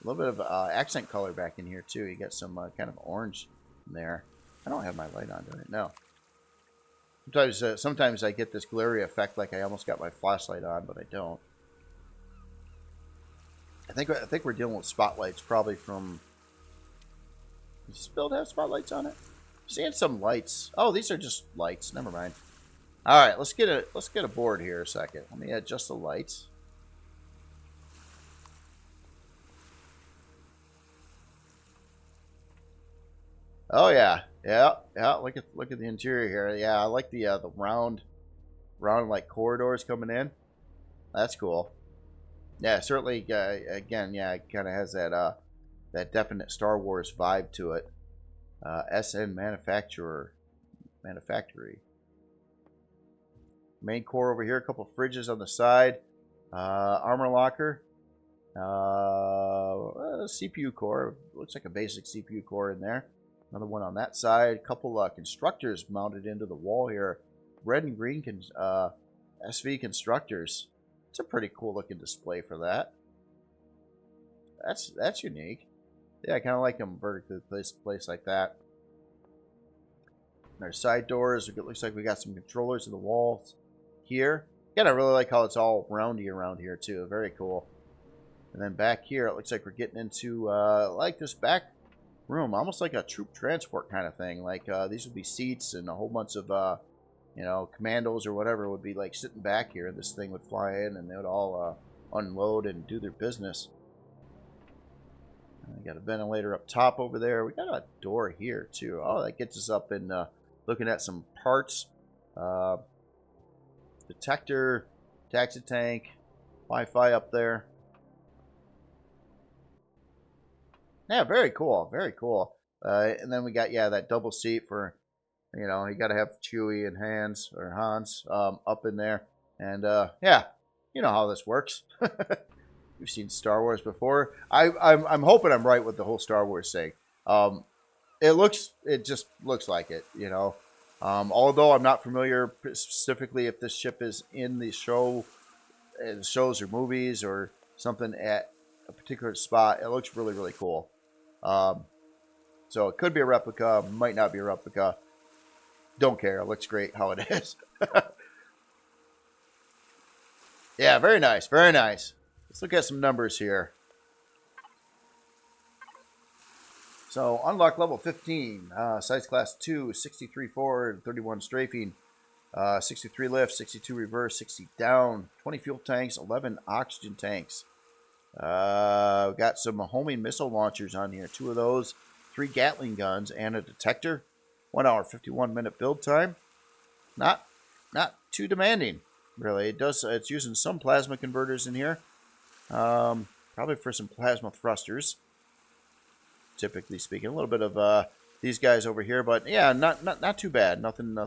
Speaker 1: A little bit of accent color back in here too. You got some kind of orange in there. I don't have my light on, do I? No. Sometimes I get this glary effect, like I almost got my flashlight on, but I don't. I think we're dealing with spotlights, probably from. Does this build have spotlights on it? I'm seeing some lights. Oh, these are just lights. Never mind. All right, let's get a board here a second. Let me adjust the lights. Oh yeah. Look at the interior here. Yeah, I like the round like corridors coming in. That's cool. Yeah, certainly. Again, yeah, it kind of has that definite Star Wars vibe to it. SN Manufacturer. Main core over here, a couple fridges on the side. Armor locker. CPU core. Looks like a basic CPU core in there. Another one on that side. A couple constructors mounted into the wall here. Red and green SV constructors. It's a pretty cool looking display for that. That's unique. Yeah, I kind of like them vertically placed like that. And our side doors, it looks like we got some controllers in the walls here. Again, I really like how it's all roundy around here too. Very cool. And then back here, it looks like we're getting into like this back room, almost like a troop transport kind of thing. Like these would be seats, and a whole bunch of commandos or whatever would be like sitting back here. This thing would fly in, and they would all unload and do their business. We got a ventilator up top over there. We got a door here too. Oh, that gets us up in looking at some parts. Detector, taxi tank, Wi-Fi up there. Yeah, very cool, very cool. And then we got that double seat for, you got to have Chewie and Hans up in there. And yeah, you know how this works. We've seen Star Wars before. I'm hoping I'm right with the whole Star Wars thing. It just looks like it, although I'm not familiar specifically if this ship is in the shows or movies or something at a particular spot. It looks really, really cool. So it could be a replica, might not be a replica. Don't care. It looks great how it is. Yeah, very nice, very nice. Let's look at some numbers here. So, unlock level 15, size class 2, 63 forward, 31 strafing, 63 lift, 62 reverse, 60 down, 20 fuel tanks, 11 oxygen tanks. We got some homing missile launchers on here, 2 of those, 3 Gatling guns, and a detector. 1 hour, 51 minute build time. Not too demanding, really. It's using some plasma converters in here. Probably for some plasma thrusters, typically speaking. A little bit of these guys over here, but yeah, not too bad. Nothing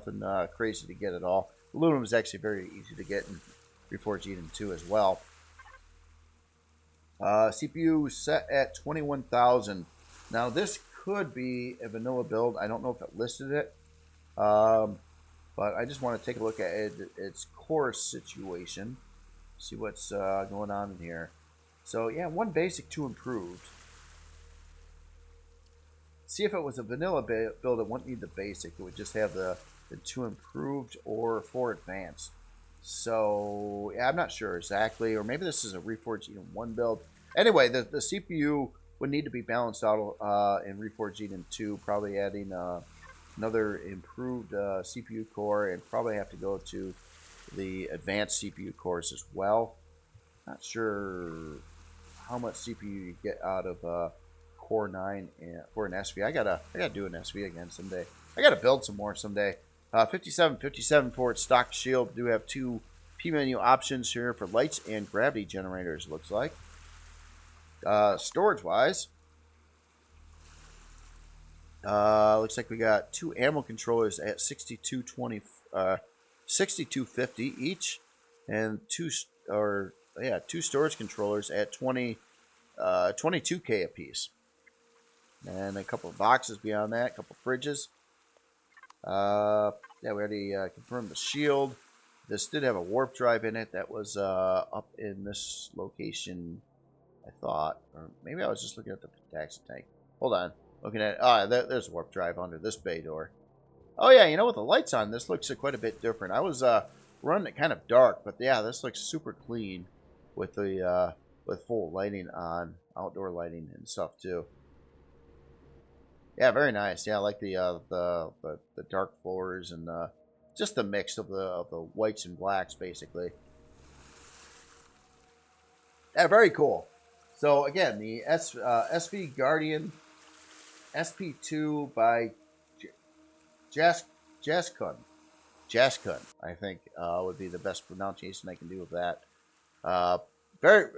Speaker 1: crazy to get at all. Aluminum is actually very easy to get in Reforged Eden 2 as well. CPU set at 21,000. Now this could be a vanilla build. I don't know if it listed it, but I just want to take a look at its core situation. See what's going on in here. So yeah, 1 basic, 2 improved. See, if it was a vanilla build, it wouldn't need the basic. It would just have the 2 improved or 4 advanced. So yeah, I'm not sure exactly, or maybe this is a Reforged Eden 1 build. Anyway, the CPU would need to be balanced out in Reforged Eden 2, probably adding another improved CPU core, and probably have to go to the advanced CPU cores as well. Not sure how much CPU you get out of Core 9 for an SV. I gotta do an SV again someday. I gotta build some more someday. 57 for its stock shield. Do have 2 P menu options here for lights and gravity generators. Looks like. Storage wise, looks like we got 2 ammo controllers at 6250 each, and 2 storage controllers at 22K a piece, and a couple of boxes beyond that, a couple of fridges. Yeah, we already confirmed the shield. This did have a warp drive in it. That was up in this location, I thought, or maybe I was just looking at the taxi tank. Hold on, looking at there's a warp drive under this bay door. Oh yeah, with the lights on, this looks quite a bit different. I was running it kind of dark, but yeah, this looks super clean with the with full lighting on, outdoor lighting and stuff too. Yeah, very nice. Yeah, I like the dark floors and just the mix of the whites and blacks, basically. Yeah, very cool. So again, the SV Guardian SP2 by Jaskun. Jaskun, I think, would be the best pronunciation I can do of that. Very,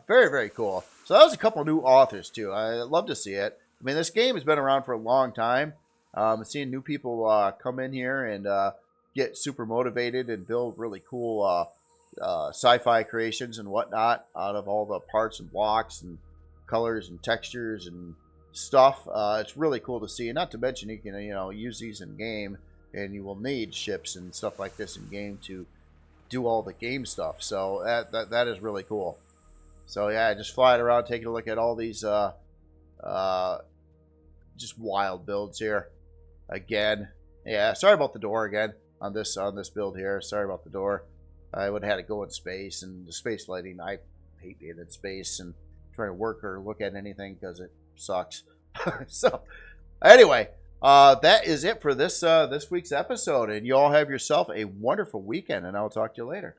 Speaker 1: very cool. So that was a couple new authors too. I love to see it. I mean, this game has been around for a long time. Seeing new people come in here and get super motivated and build really cool sci-fi creations and whatnot out of all the parts and blocks and colors and textures and stuff. It's really cool to see. And not to mention, you can use these in game, and you will need ships and stuff like this in game to do all the game stuff. So that is really cool. So yeah, just flying around, taking a look at all these just wild builds here. Again, yeah, sorry about the door again on this build here. Sorry about the door. I would have had to go in space, and the space lighting, I hate being in space and trying to work or look at anything because it sucks. So, anyway, that is it for this week's episode. And you all have yourself a wonderful weekend, and I'll talk to you later.